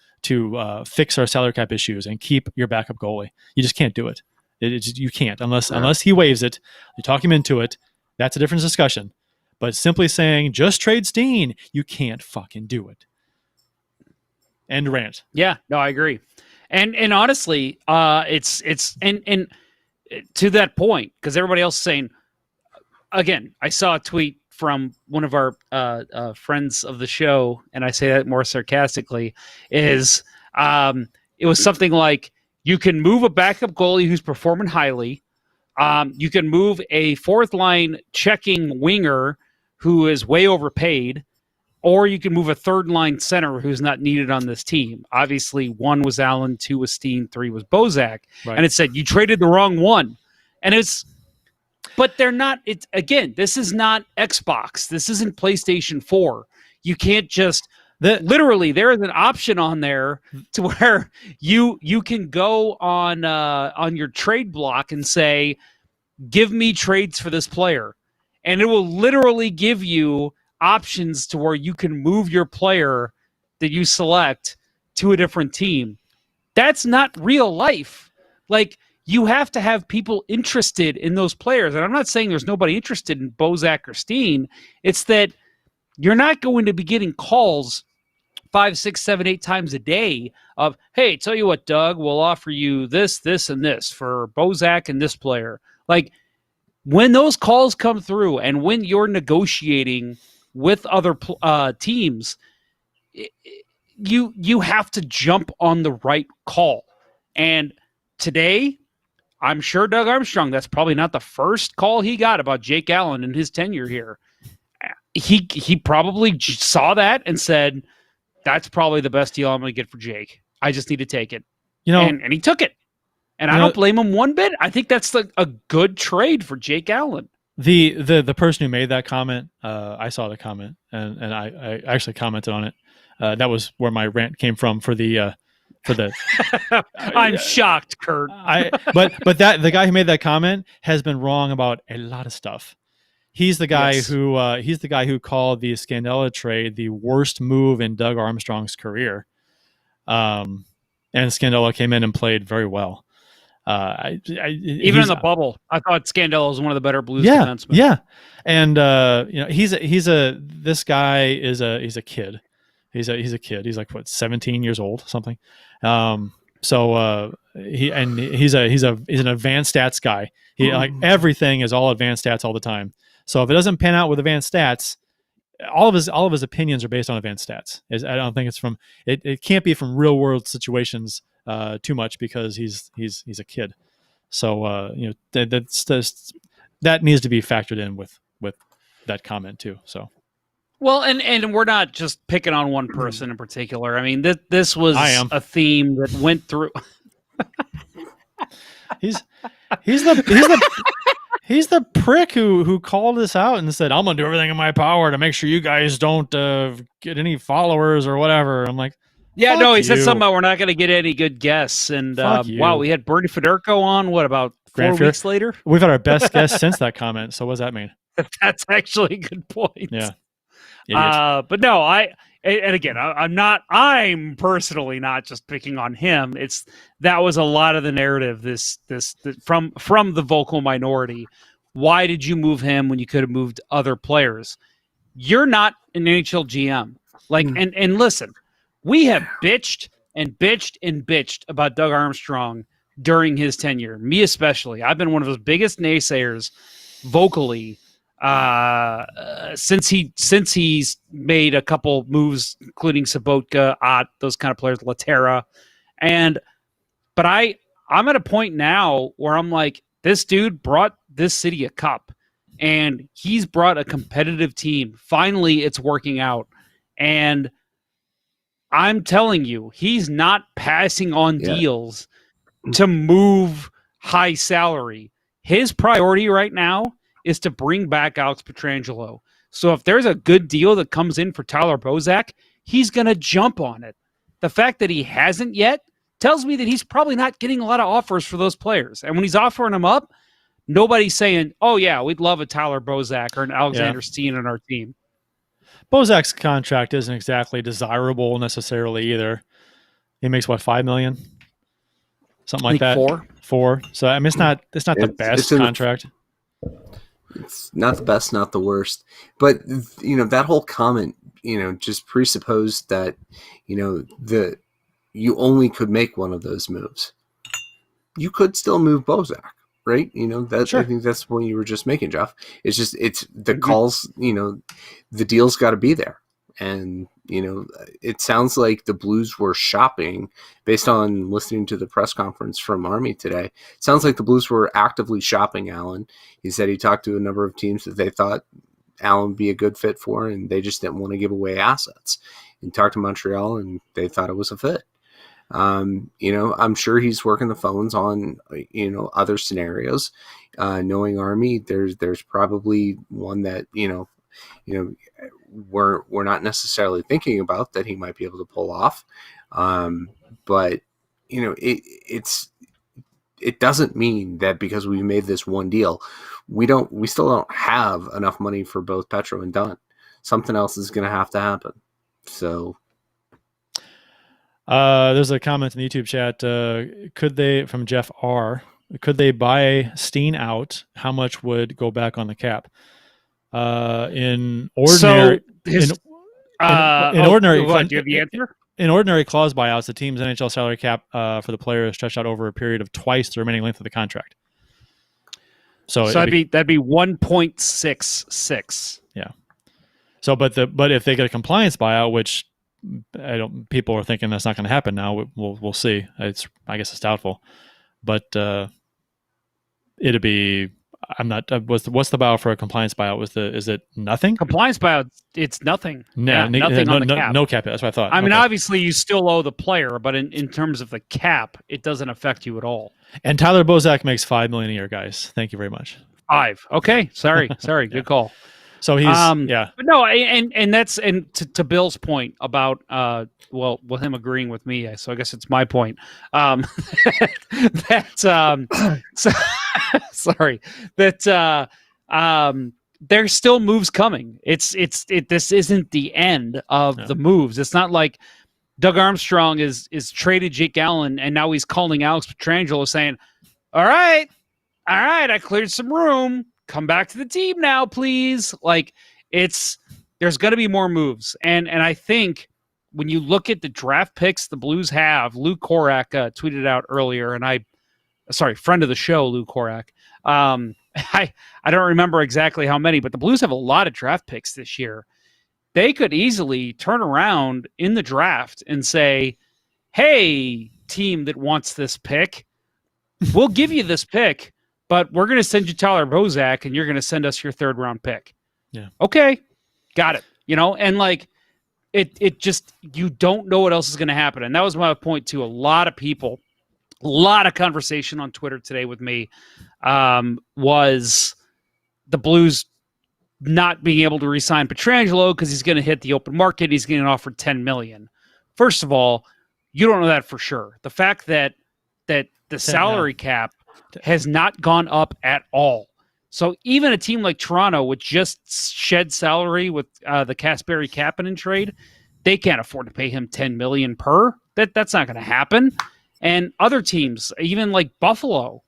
fix our salary cap issues and keep your backup goalie. You just can't do it. You can't unless he waives it. You talk him into it. That's a different discussion. But simply saying just trade Steen, you can't fucking do it. End rant. Yeah, no, I agree. And honestly, it's to that point, because everybody else is saying, again, I saw a tweet from one of our friends of the show, and I say that more sarcastically, is it was something like, you can move a backup goalie who's performing highly. You can move a fourth line checking winger who is way overpaid, or you can move a third line center who's not needed on this team. Obviously, 1 was Allen, 2 was Steen, 3 was Bozak. Right. And it said, you traded the wrong one. And but they're not, again, this is not Xbox. This isn't PlayStation 4. You can't just, literally, there is an option on there to where you can go on your trade block and say, give me trades for this player. And it will literally give you options to where you can move your player that you select to a different team. That's not real life. Like, you have to have people interested in those players. And I'm not saying there's nobody interested in Bozak or Steen. It's that you're not going to be getting calls 5, 6, 7, 8 times a day of, hey, tell you what, Doug, we'll offer you this, this, and this for Bozak and this player. Like, when those calls come through and when you're negotiating with other teams, you have to jump on the right call. And today, I'm sure Doug Armstrong, that's probably not the first call he got about Jake Allen in his tenure here. He probably saw that and said, that's probably the best deal I'm going to get for Jake. I just need to take it. And he took it. And I don't blame him one bit. I think that's a good trade for Jake Allen. The person who made that comment, I saw the comment, and I actually commented on it. That was where my rant came from for the. I'm shocked, Kurt. But the guy who made that comment has been wrong about a lot of stuff. He's the guy who called the Scandella trade the worst move in Doug Armstrong's career. And Scandella came in and played very well. Even in the bubble, I thought Scandella was one of the better Blues defensemen. Yeah, and this guy is a kid. He's a kid. He's like 17 years old, something. He's an advanced stats guy. He like everything is all advanced stats all the time. So if it doesn't pan out with advanced stats, all of his opinions are based on advanced stats. I don't think it's from it can't be from real world situations too much, because he's a kid. So that needs to be factored in with that comment too. So. Well, and we're not just picking on one person in particular. I mean, this was a theme that went through. He's the prick who called us out and said, "I'm gonna do everything in my power to make sure you guys don't get any followers or whatever." I'm like, yeah, no, he said something about we're not going to get any good guests. And wow, we had Bernie Federico on. What about 4 weeks later? We've had our best guest since that comment. So what does that mean? That's actually a good point. Yeah. But no, I'm personally not just picking on him. That was a lot of the narrative. This from the vocal minority. Why did you move him when you could have moved other players? You're not an NHL GM. And listen, we have bitched and bitched and bitched about Doug Armstrong during his tenure. Me especially. I've been one of those biggest naysayers vocally since he's made a couple moves, including Sabotka, Ott, those kind of players, Laterra. But I'm at a point now where I'm like, this dude brought this city a cup, and he's brought a competitive team. Finally, it's working out. And I'm telling you, he's not passing on deals to move high salary. His priority right now is to bring back Alex Pietrangelo. So if there's a good deal that comes in for Tyler Bozak, he's going to jump on it. The fact that he hasn't yet tells me that he's probably not getting a lot of offers for those players. And when he's offering them up, nobody's saying, oh yeah, we'd love a Tyler Bozak or an Alexander Steen on our team. Bozak's contract isn't exactly desirable necessarily either. He makes $5 million? Something like that. 4. So I mean, it's not the best contract. It's not the best, not the worst. But that whole comment, just presupposed that, you only could make one of those moves. You could still move Bozak. right? That Sure. I think that's the point you were just making, Jeff. It's the calls, the deal's got to be there. And, it sounds like the Blues were shopping based on listening to the press conference from Army today. It sounds like the Blues were actively shopping Allen. He said he talked to a number of teams that they thought Allen would be a good fit for, and they just didn't want to give away assets. He talked to Montreal, and they thought it was a fit. I'm sure he's working the phones on, other scenarios. Knowing Army, there's probably one that, we're not necessarily thinking about that he might be able to pull off. But it doesn't mean that because we made this one deal, we still don't have enough money for both Petro and Dunn. Something else is going to have to happen. So there's a comment in the YouTube chat. From Jeff R. Could they buy Steen out? How much would go back on the cap? In ordinary, Do you have the answer? In ordinary clause buyouts, the team's NHL salary cap for the player is stretched out over a period of twice the remaining length of the contract. So that'd be 1.66. Yeah. So, but if they get a compliance buyout, which people are thinking that's not going to happen now. We'll see. I guess it's doubtful, but it'd be. I'm not. What's the buyout for a compliance buyout? Is it nothing? Compliance buyout, it's nothing. Nothing on the cap. No cap. That's what I thought. I mean, obviously, you still owe the player, but in terms of the cap, it doesn't affect you at all. And Tyler Bozak makes $5 million a year, guys. Thank you very much. 5. Okay. Sorry. Good call. So he's but no, and that's to Bill's point about with him agreeing with me, so I guess it's my point. Sorry that there's still moves coming. This isn't the end of the moves. It's not like Doug Armstrong is traded Jake Allen and now he's calling Alex Pietrangelo saying, all right, I cleared some room. Come back to the team now, please. Like there's going to be more moves. And I think when you look at the draft picks the Blues have, Lou Korak tweeted out earlier, and friend of the show, Lou Korak. I don't remember exactly how many, but the Blues have a lot of draft picks this year. They could easily turn around in the draft and say, hey, team that wants this pick, we'll give you this pick, but we're going to send you Tyler Bozak, and you're going to send us your 3rd round pick. Yeah. Okay. Got it. And like it just, you don't know what else is going to happen. And that was my point to a lot of people. A lot of conversation on Twitter today with me was the Blues not being able to re-sign Pietrangelo because he's going to hit the open market. He's getting offered $10 million. First of all, you don't know that for sure. The fact that the salary cap has not gone up at all. So even a team like Toronto, which just shed salary with the Kasperi-Kapanen trade, they can't afford to pay him $10 million per. That's not going to happen. And other teams, even like Buffalo,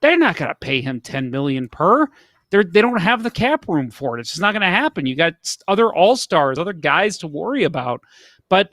they're not going to pay him $10 million per. They don't have the cap room for it. It's just not going to happen. You got other all-stars, other guys to worry about. But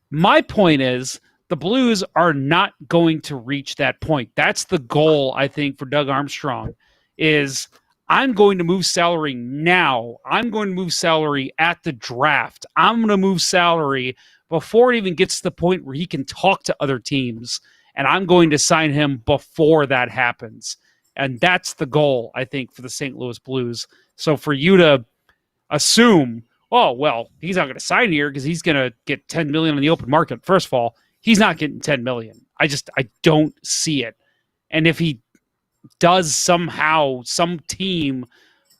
my point is, the Blues are not going to reach that point. That's the goal, I think, for Doug Armstrong, is I'm going to move salary now. I'm going to move salary at the draft. I'm going to move salary before it even gets to the point where he can talk to other teams, and I'm going to sign him before that happens. And that's the goal, I think, for the St. Louis Blues. So for you to assume, oh, well, he's not going to sign here because he's going to get $10 million on the open market. First of all, he's not getting $10 million. I don't see it. And if he does somehow, some team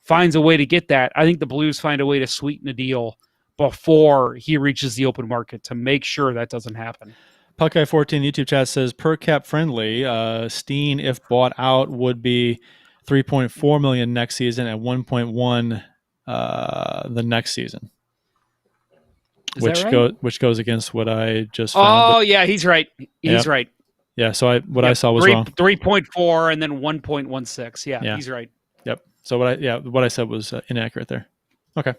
finds a way to get that, I think the Blues find a way to sweeten the deal before he reaches the open market to make sure that doesn't happen. Puckeye 14 YouTube chat says per cap friendly, Steen, if bought out, would be $3.4 million next season and 1.1 the next season. Which goes against what I just found. Oh yeah, he's right. He's right. Yeah, so I saw was wrong. 3.4 and then 1.16. Yeah, he's right. Yep. So what I said was inaccurate there. Okay.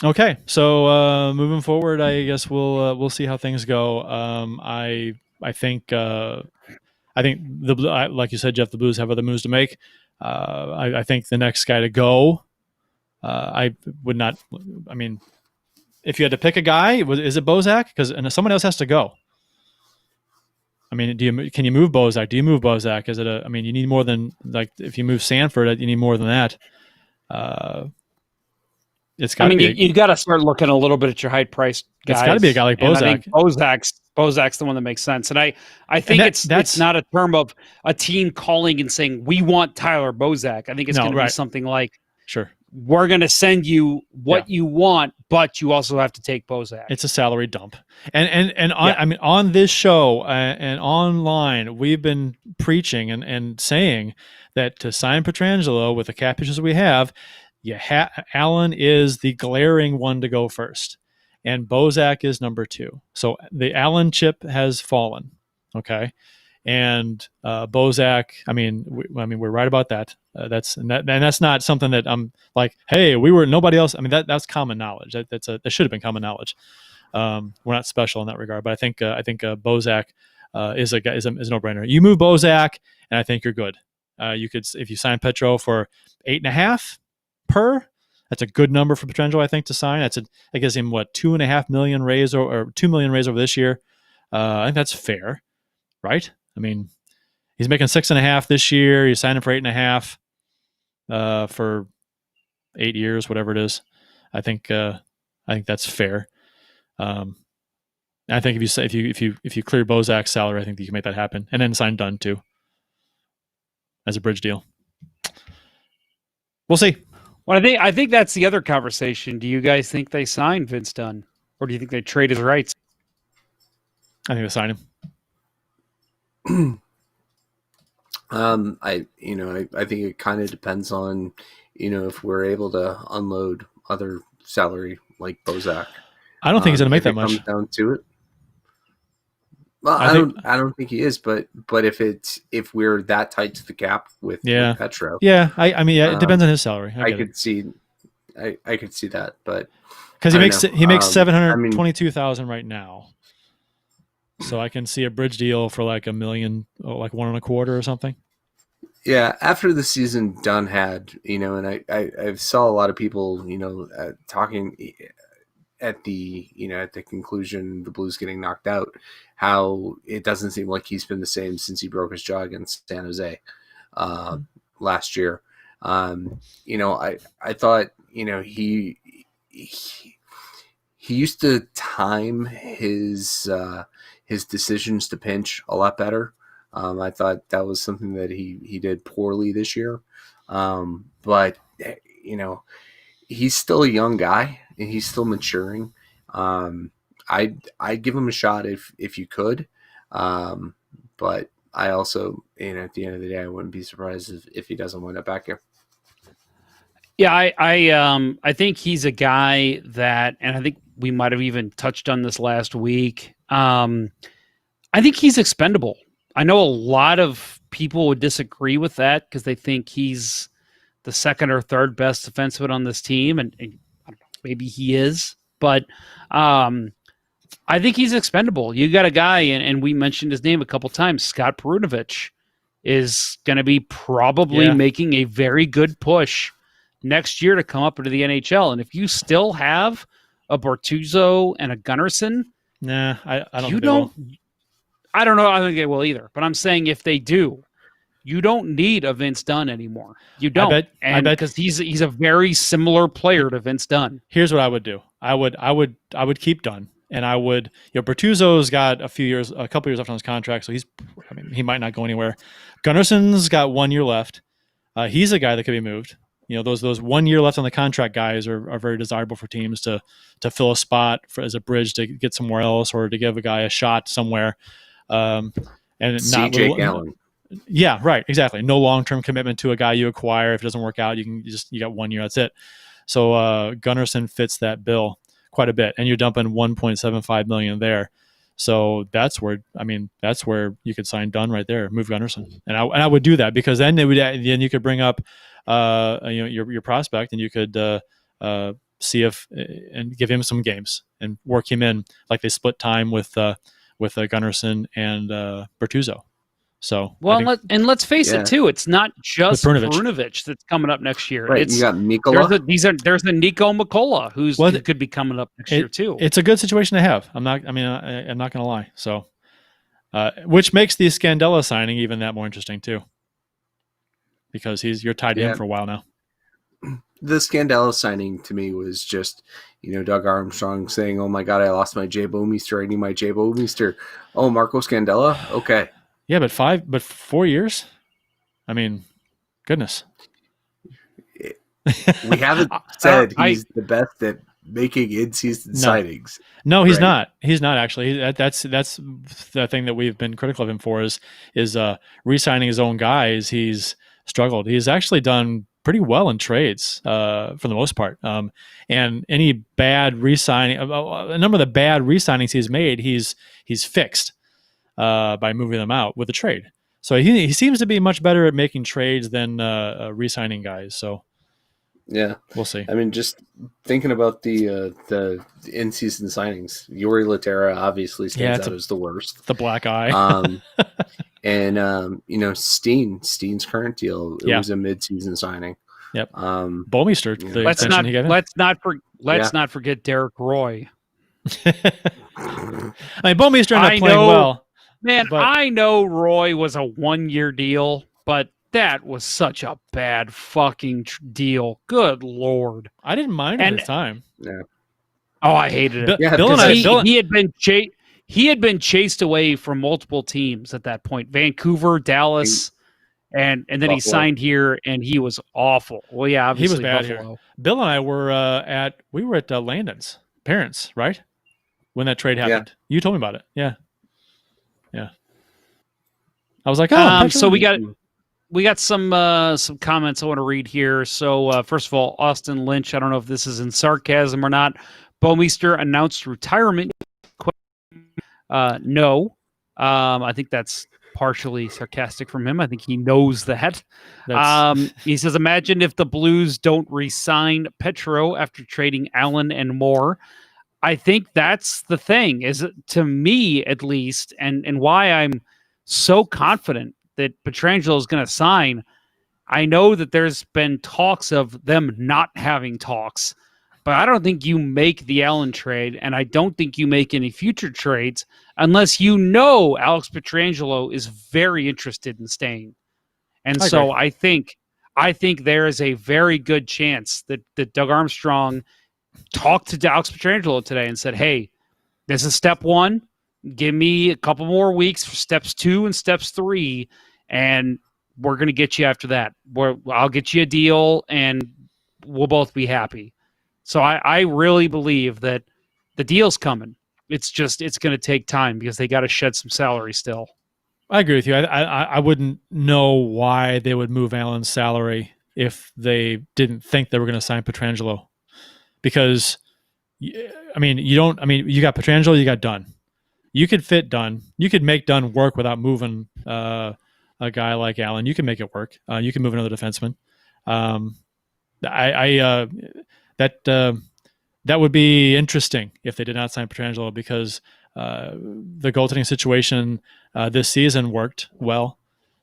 Okay. So moving forward, I guess we'll see how things go. I I think the like you said, Jeff, the Blues have other moves to make. I think the next guy to go, I would not. I mean, if you had to pick a guy, is it Bozak? Because someone else has to go. I mean, can you move Bozak? Do you move Bozak? Is it I mean, you need more than like if you move Sanford, you need more than that. It's got to be. You got to start looking a little bit at your high priced guys. It's got to be a guy like Bozak. And I think Bozak's the one that makes sense. And I think it's not a term of a team calling and saying we want Tyler Bozak. I think it's going to be something like, sure, we're going to send you what you want, but you also have to take Bozak. It's a salary dump. And I mean, on this show and online, we've been preaching and saying that to sign Pietrangelo with the cap issues we have, Allen is the glaring one to go first, and Bozak is number 2. So the Allen chip has fallen. Okay. And Bozak, I mean, we're right about that. That's not something that I'm like, hey, nobody else. I mean, that's common knowledge. That should have been common knowledge. We're not special in that regard, but I think Bozak is a no-brainer. You move Bozak, and I think you're good. You could, if you sign Petro for 8.5 per, that's a good number for Pietrangelo, I think, to sign. That gives him what, $2.5 million raise or $2 million raise over this year. I think that's fair, right? I mean, he's making 6.5 this year. You sign him for 8.5 for 8 years, whatever it is. I think that's fair. I think if you clear Bozak's salary, I think you can make that happen, and then sign Dunn too as a bridge deal. We'll see. Well, I think that's the other conversation. Do you guys think they sign Vince Dunn, or do you think they trade his rights? I think they sign him. I think it kind of depends on, if we're able to unload other salary like Bozak. I don't think he's going to make that much. Comes down to it. Well, I don't think he is, but if we're that tight to the cap with Petro, it depends on his salary. I could see that, but because he makes $722,000 right now, so I can see a bridge deal for like $1 million, like $1.25 or something. Yeah, after the season Dunn had, and I saw a lot of people, talking at the conclusion, the Blues getting knocked out, how it doesn't seem like he's been the same since he broke his jaw against San Jose last year. I thought, he used to time his decisions to pinch a lot better. I thought that was something that he did poorly this year. But he's still a young guy and he's still maturing. I'd give him a shot if you could. But I also, at the end of the day, I wouldn't be surprised if he doesn't wind up back here. Yeah, I think he's a guy that, and I think we might have even touched on this last week. I think he's expendable. I know a lot of people would disagree with that because they think he's the second or third best defenseman on this team, and I don't know, maybe he is, but I think he's expendable. You got a guy, and we mentioned his name a couple times, Scott Perunovich, is going to be probably making a very good push next year to come up into the NHL. And if you still have a Bortuzzo and a Gunnarsson, I don't. I don't know. I don't think they will either. But I'm saying if they do, you don't need a Vince Dunn anymore. You don't. I bet because he's a very similar player to Vince Dunn. Here's what I would do. I would keep Dunn, and I would. Borduzzo's got a couple years left on his contract, so he might not go anywhere. Gunnarsson's got 1 year left. He's a guy that could be moved. Those 1 year left on the contract guys are very desirable for teams to fill a spot as a bridge to get somewhere else or to give a guy a shot somewhere. And CJ Gallen. Yeah, right. Exactly. No long-term commitment to a guy you acquire. If it doesn't work out, you got 1 year. That's it. So Gunnarsson fits that bill quite a bit, and you're dumping $1.75 million there. So that's where you could sign Dunn right there, move Gunnarsson, and I would do that because then you could bring up your prospect and you could see if and give him some games and work him in like they split time with with Gunnarsson and Bertuzzo. So well, and let's face it too. It's not just Perunovic. Perunovic that's coming up next year. Right, you got Mikola. There's a Nico McCullough who could be coming up next year too. It's a good situation to have. I'm not going to lie. So, which makes the Scandella signing even that more interesting too, because you're tied to him for a while now. The Scandella signing to me was just, Doug Armstrong saying, "Oh my God, I lost my Jay Bouwmeester. I need my Jay Bouwmeester." Oh, Marco Scandella. Okay. Yeah, but 4 years. I mean, goodness. We haven't said he's the best at making in-season signings. No, he's not. He's not actually. That's the thing that we've been critical of him for is re-signing his own guys. He's struggled. He's actually done pretty well in trades for the most part. And any bad re-signing, a number of the bad re-signings he's made, he's fixed by moving them out with a trade. So he seems to be much better at making trades than re-signing guys. So yeah, we'll see. I mean, just thinking about the in-season signings, Yuri Laterra obviously stands out as the worst. The black eye. And Steen's current deal, it was a mid-season signing. Yep. Bouwmeester. Let's not forget Derek Roy. I mean, Bouwmeester ended up playing well. Man, I know Roy was a 1-year deal, but that was such a bad fucking deal. Good Lord. I didn't mind it at the time. Yeah. Oh, I hated it. Bill and I, he had been chased away from multiple teams at that point. Vancouver, Dallas, and then Buffalo. He signed here, and he was awful. Well, yeah, obviously he was bad Buffalo. Here. Bill and I were at Landon's parents, right? When that trade happened. Yeah. You told me about it. Yeah. Yeah. I was like, so we got some comments I want to read here. So first of all, Austin Lynch, I don't know if this is in sarcasm or not. Bouwmeester announced retirement. No. I think that's partially sarcastic from him. I think he knows that. He says, imagine if the Blues don't re-sign Petro after trading Allen and Moore. I think that's the thing, is to me at least, and why I'm so confident that Pietrangelo is going to sign. I know that there's been talks of them not having talks, but I don't think you make the Allen trade, and I don't think you make any future trades unless Alex Pietrangelo is very interested in staying. And so I think there is a very good chance that Doug Armstrong talked to Alex Pietrangelo today and said, hey, this is step 1. Give me a couple more weeks for steps 2 and steps 3, and we're going to get you after that. I'll get you a deal, and we'll both be happy. So I really believe that the deal's coming. It's going to take time because they got to shed some salary still. I agree with you. I wouldn't know why they would move Allen's salary if they didn't think they were going to sign Pietrangelo. Because, you got Pietrangelo, you got Dunn. You could fit Dunn. You could make Dunn work without moving a guy like Allen. You can make it work. You can move another defenseman. That would be interesting if they did not sign Pietrangelo, because the goaltending situation this season worked well.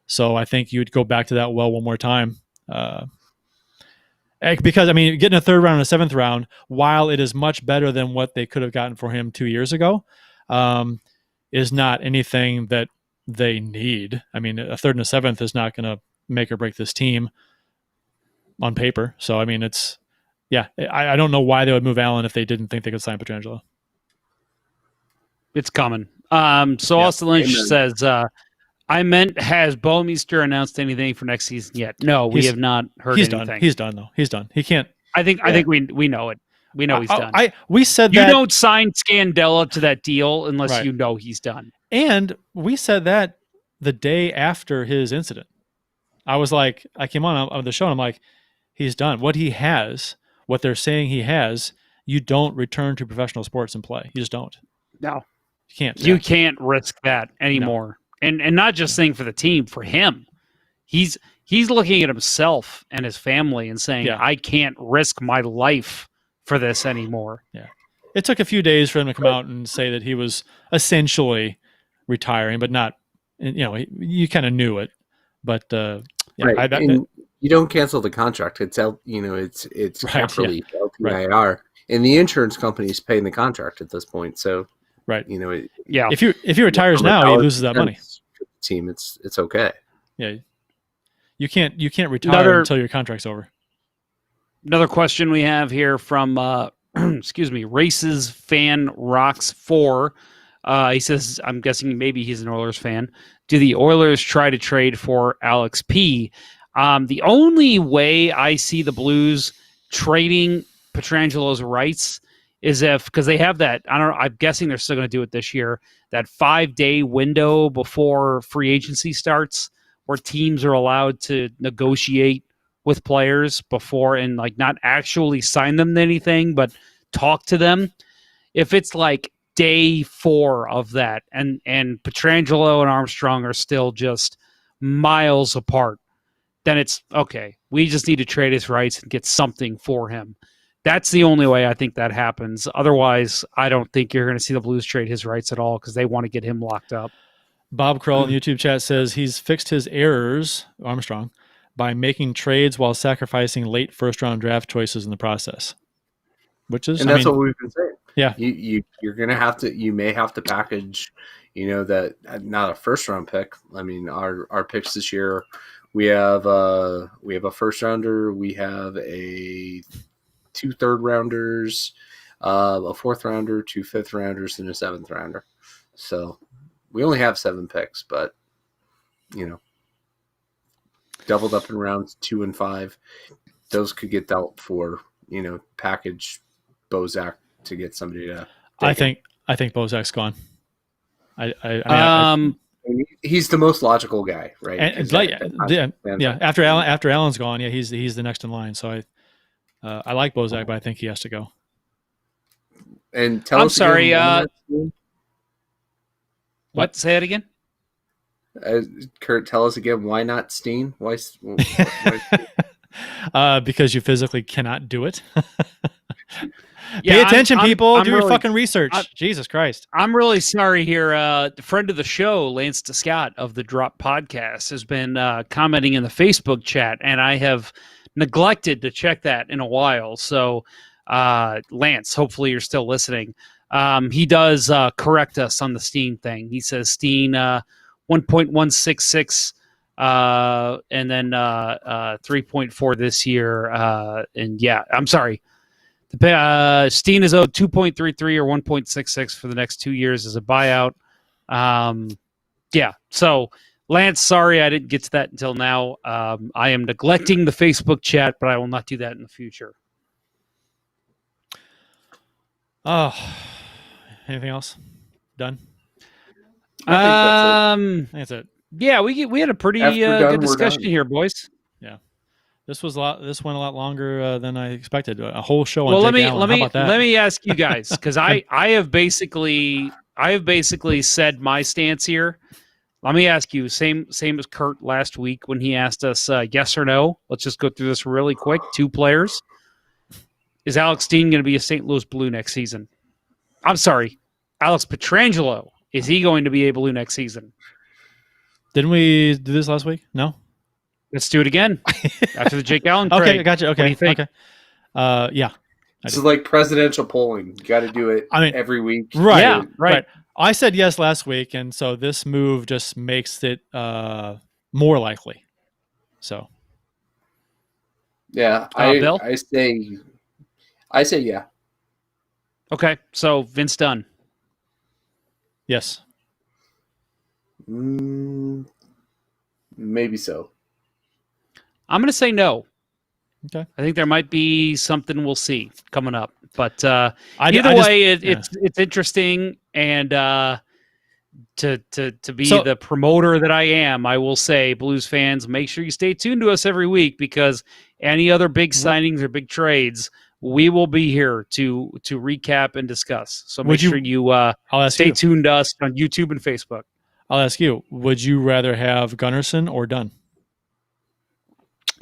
So I think you'd go back to that well one more time. Because, getting a 3rd round and a 7th round, while it is much better than what they could have gotten for him 2 years ago, is not anything that they need. A 3rd and a 7th is not going to make or break this team on paper. So, it's, yeah, I don't know why they would move Allen if they didn't think they could sign Pietrangelo. It's coming. Austin Lynch says, I meant, has Bouwmeester announced anything for next season yet? No, we have not heard anything. Done. He's done, though. He's done. He can't. I think we know it. We know he's done. We said you that. You don't sign Scandella to that deal unless you know he's done. And we said that the day after his incident. I was like, I came on the show and I'm like, he's done. What they're saying he has, you don't return to professional sports and play. You just don't. No. You can't. You can't risk that anymore. No. And not just saying for the team, for him. He's looking at himself and his family and saying, I can't risk my life for this anymore. Yeah. It took a few days for him to come out and say that he was essentially retiring, but not. You kind of knew it, but Right. And you don't cancel the contract. It's it's Right, cap yeah. relief, LTIR, and the insurance company is paying the contract at this point. So right. Yeah. If he retires now, he loses that money. Team, it's okay. Yeah. You can't retire until your contract's over. Another question we have here from excuse me, Races Fan Rocks 4. He says, I'm guessing maybe he's an Oilers fan. Do the Oilers try to trade for Alex P? The only way I see the Blues trading Petrangelo's rights is because they have that, I'm guessing they're still going to do it this year, that 5-day window before free agency starts where teams are allowed to negotiate with players before and like not actually sign them to anything, but talk to them. If it's like day 4 of that and Pietrangelo and Armstrong are still just miles apart, then it's okay. We just need to trade his rights and get something for him. That's the only way I think that happens. Otherwise, I don't think you're going to see the Blues trade his rights at all because they want to get him locked up. Bob Kroll in the YouTube chat says he's fixed his errors, Armstrong, by making trades while sacrificing late first-round draft choices in the process. Which is, and that's what we've been saying. Yeah, you're gonna have to. You may have to package, that not a first-round pick. I mean, our picks this year, we have a first rounder, we have a 2 third-rounders, a 4th rounder, 2 5th-rounders, and a 7th rounder. So we only have 7 picks, but doubled up in rounds 2 and 5. Those could get dealt for, package Bozak to get somebody to. I think Bozak's gone. He's the most logical guy, right? After Allen's gone, he's the next in line. So I like Bozak, but I think he has to go. And tell I'm us sorry. Again, what? Say it again. Kurt, tell us again. Why not Steen? Why because you physically cannot do it. Pay attention, people. Do your fucking research. Jesus Christ. I'm really sorry here. Friend of the show, Lance DeScott of the Drop Podcast, has been commenting in the Facebook chat, and I have neglected to check that in a while. So, Lance, hopefully you're still listening. He does correct us on the Steen thing. He says Steen 1.166 and then 3.4 this year. And yeah, I'm sorry. Steen is owed 2.33 or 1.66 for the next 2 years as a buyout. Yeah. So Lance, sorry, I didn't get to that until now. I am neglecting the Facebook chat, but I will not do that in the future. Oh, anything else? Done? I think that's it. Yeah, we had a pretty good discussion here, boys. Yeah, this went a lot longer than I expected. A whole show on. Well, let me ask you guys, because I have basically said my stance here. Let me ask you, same as Kurt last week when he asked us yes or no. Let's just go through this really quick. 2 players. Is Alex Steen going to be a St. Louis Blue next season? I'm sorry, Alex Pietrangelo. Is he going to be a Blue next season? Didn't we do this last week? No. Let's do it again after the Jake Allen trade. Okay, gotcha. Okay, what do you think? Okay. Yeah. This is like presidential polling. You got to do it every week. Right. Yeah, right. I said yes last week, and so this move just makes it more likely. So. Yeah, Bill? I say yeah. Okay, so Vince Dunn. Yes. Maybe so. I'm going to say no. Okay. I think there might be something we'll see coming up, but either way, it's interesting, and to be the promoter that I am, I will say, Blues fans, make sure you stay tuned to us every week, because any other big signings or big trades, we will be here to recap and discuss. So make sure you stay tuned to us on YouTube and Facebook. I'll ask you, would you rather have Gunnarsson or Dunn?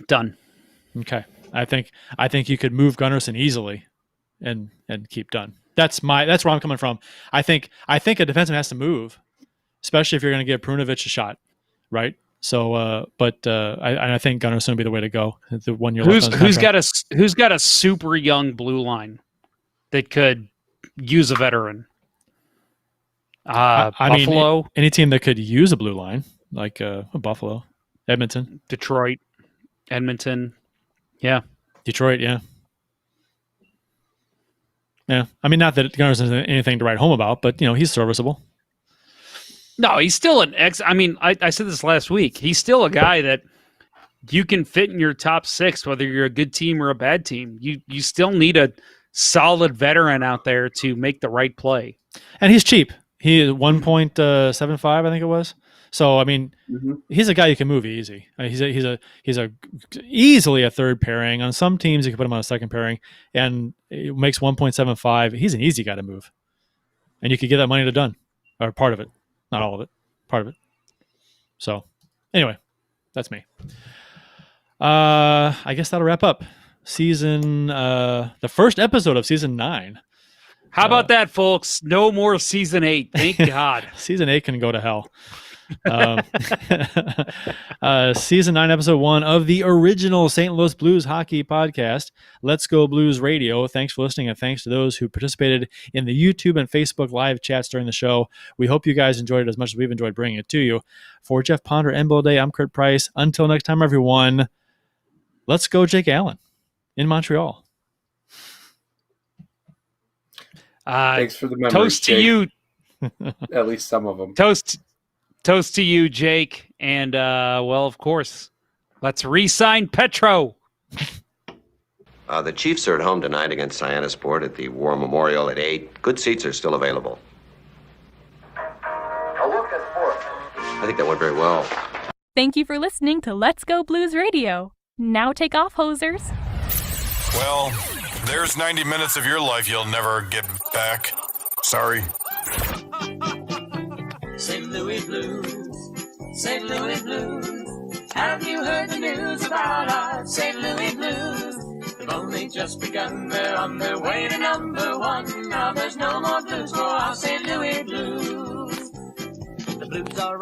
Dunn. Okay. I think you could move Gunnarsson easily and keep Dunn. That's where I'm coming from. I think a defenseman has to move. especially if you're going to give Perunovic a shot, right? So, I think Gunnarsson would be the way to go. The 1 year left on his contract. Who's got a super young blue line that could use a veteran? Buffalo, mean, any team that could use a blue line, like Buffalo, Edmonton, Detroit, Edmonton, yeah, Detroit, yeah. Yeah, I mean, not that Gunnarsson is anything to write home about, but he's serviceable. No, he's still an I mean, I said this last week. He's still a guy that you can fit in your top 6, whether you're a good team or a bad team. You still need a solid veteran out there to make the right play. And he's cheap. He is 1.75, I think it was. So I mean, he's a guy you can move easy. He's a easily a third pairing. On some teams, you can put him on a second pairing, and it makes 1.75. He's an easy guy to move, and you could get that money to done, or part of it, not all of it, part of it. So anyway, that's me. I guess that'll wrap up season. The first episode of season 9. How about that, folks? No more season 8. Thank God. Season 8 can go to hell. Season 9, episode 1 of the original St. Louis Blues hockey podcast, Let's Go Blues Radio. Thanks for listening, and thanks to those who participated in the YouTube and Facebook live chats during the show. We hope you guys enjoyed it as much as we've enjoyed bringing it to you. For Jeff Ponder and Bill Day, I'm Kurt Price. Until next time, everyone, let's go Jake Allen in Montreal. Thanks for the memories, toast to Jake. you. At least some of them. Toast to you, Jake. And, well, of course, let's re-sign Petro. The Chiefs are at home tonight against Cyanosport at the War Memorial at 8. Good seats are still available. A look at sports. I think that went very well. Thank you for listening to Let's Go Blues Radio. Now take off, hosers. Well, there's 90 minutes of your life you'll never get back. Sorry. St. Louis Blues, St. Louis Blues. Have you heard the news about our St. Louis Blues? They've only just begun, they're on their way to #1. Now there's no more blues for our St. Louis Blues. The Blues are on